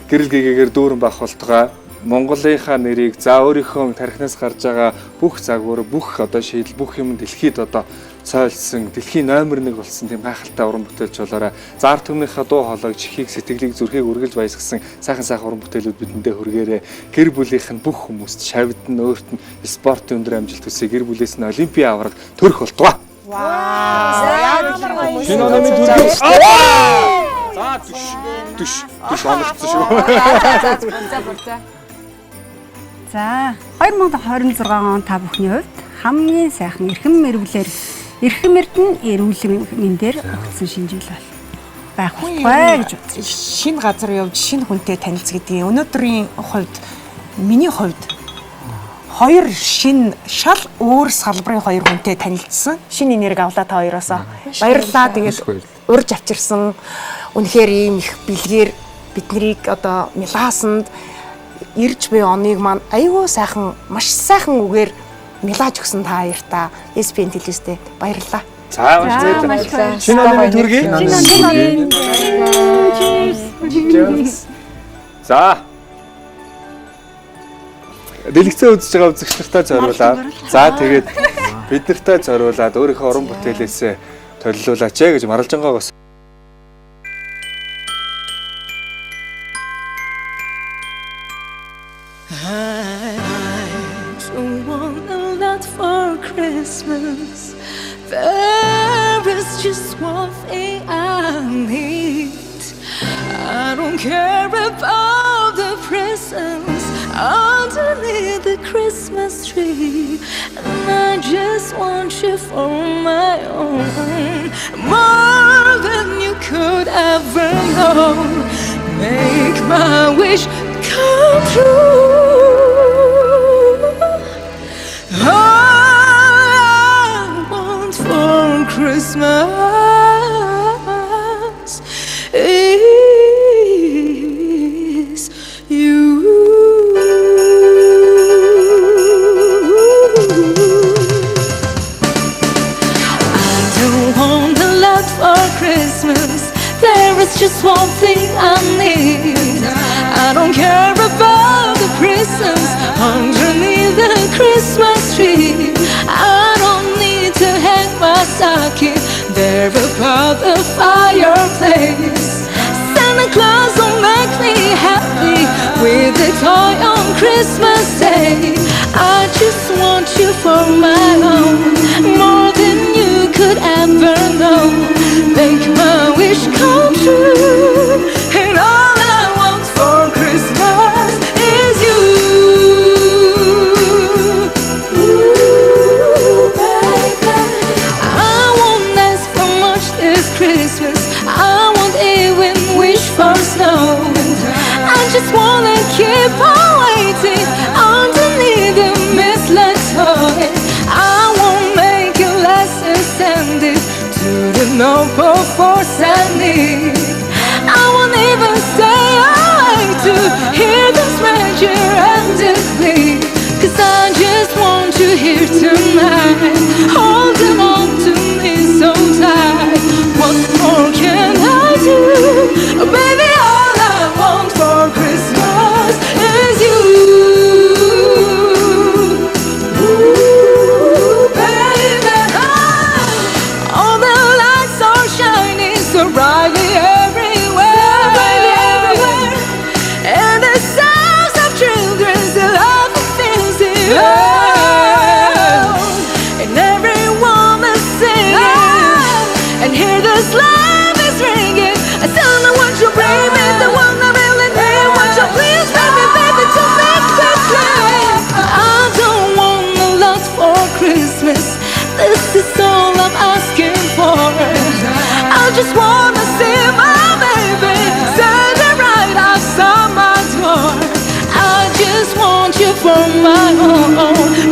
гэрэл гэгээгээр дүүрэн байх болтугай Монголынхаа нэрийг за өөрийнхөө тархинаас гарч байгаа бүх загвар, бүх одоо шийдэл, бүх юм дэлхийд одоо цойлсон, дэлхийн номер 1 болсон тийм гайхалтай уран бүтээлч болоорой. За ард түмнийхээ дуу хоолойг, чихийг, сэтгэлийг, зүрхийг үргэлж баясгасан сайхан уран бүтээлүүд бидэндээ хүргээрэй. Гэр бүлийнх нь бүх хүмүүст, шавьд нь, өөрт нь спортын өндөр амжилт хүсье. Гэр бүлээс нь олимпийн авраг төрөх болтугай. Вау. Шинэ намын төргий. За түш оногдсон шүү. За 2026 он та бүхний хувьд хамгийн сайхан эрхэм мэрвлэр эрхэм эрдэнэ эрүүл мэндээр өгсөн шинжил байх болтугай гэж бодсон. Шинэ газар явж шинэ хүнтэй танилцдаг. Өнөөдрийн хувьд миний хувьд хоёр шинэ шал өөр салбарын хоёр хүнтэй танилцсан. Шинэ энерги авлаа та хоёроосоо. Баярлалаа. Тэгээд урьж авчирсан. Үнэхээр ийм их бэлгээр биднийг одоо милаасанд ирж буй оныг маань айгүй сайхан, маш сайхан үгээр милааж өгсөн та хоёртаа SBN телевизтэй баярлалаа. За баярлалаа. Шинэ намын төргий. За. Дэлгэцээ үзэж байгаа үзэгч нартай зориулаад. За тэгээд бид нартай зориулаад өөрийнхөө уран бүтээлээсээ төлөвлүүлээч гэж Маралжангоогоос Christmas, there is just one thing I need. I don't care about the presents underneath the Christmas tree, and I just want you for my own, more than you could ever know. Make my wish come true. Christmas is you. I don't want a lot for Christmas. There is just one thing I need. I don't care about the presents underneath the Christmas tree. I don't need to hang my stocking there above the fireplace. Santa Claus will make me happy with a toy on Christmas Day. I just want you for my own, more than you could ever know. Make my wish come true, and all I want for Christmas is you. Ooh, baby, I won't ask for much this Christmas. I won't even wish for snow. I just wanna keep on waiting underneath the mistletoe. I won't make it less extended to the noble force I need. I won't even stay awake to hear this measure and decree. 'Cause I just want you here tonight, holding on to me so tight. What more can I do? Baby, all I want for Christmas is you. Ooh, baby, all the lights are shining so brightly everywhere, and the sounds of children's laughter fills the air, and everyone is singing, and hear the slide is ringing. I tell them what you bring me, the one I really need. What you please, baby, baby, to make me play. I don't want a lot for Christmas. This is all I'm asking for. I just wanna see my baby standing right outside my door. I just want you for my own,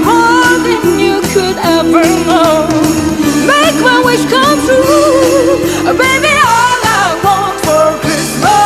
more than you could ever know. Make my wish come true, baby, all I want for Christmas.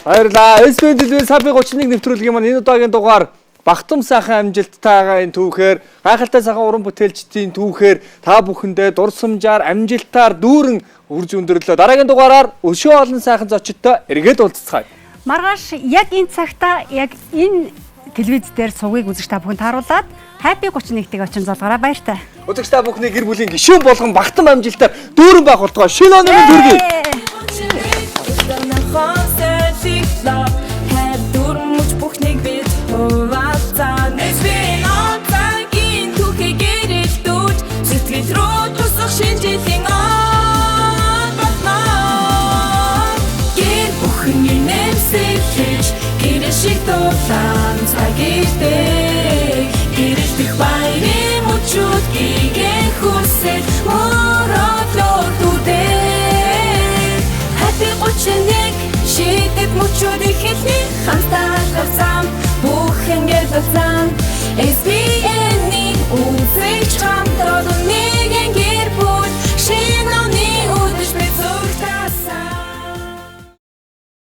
Баярлалаа. SBN телевиз сабын 31 нэвтрүүлгийн маань энэ удаагийн дугаар Бахтам сайхан амжилттайгаа энэ түүхээр гайхалтай сайхан уран бүтээлчдийн түүхээр та бүхэндээ дурсамжаар амжилтаар дүүрэн үрж өндөрлөө. Дараагийн дугаараар өшөө олон сайхан зочдтой эргээд уулзцгаая. Маргааш яг энэ цагта яг энэ телевиз дээр сувгийг үзэж та бүхэнд тааруулаад Happy 31-ийг очин золгоороо баяртай. Үзэгч та бүхний гэр бүлийн гишүүн болгон Бахтам амжилтаар дүүрэн байх болтугай шинэ оны төргий. Шидэт мөчүүд их хэлний хамтаар тавцаан бүх ингээд тавцаан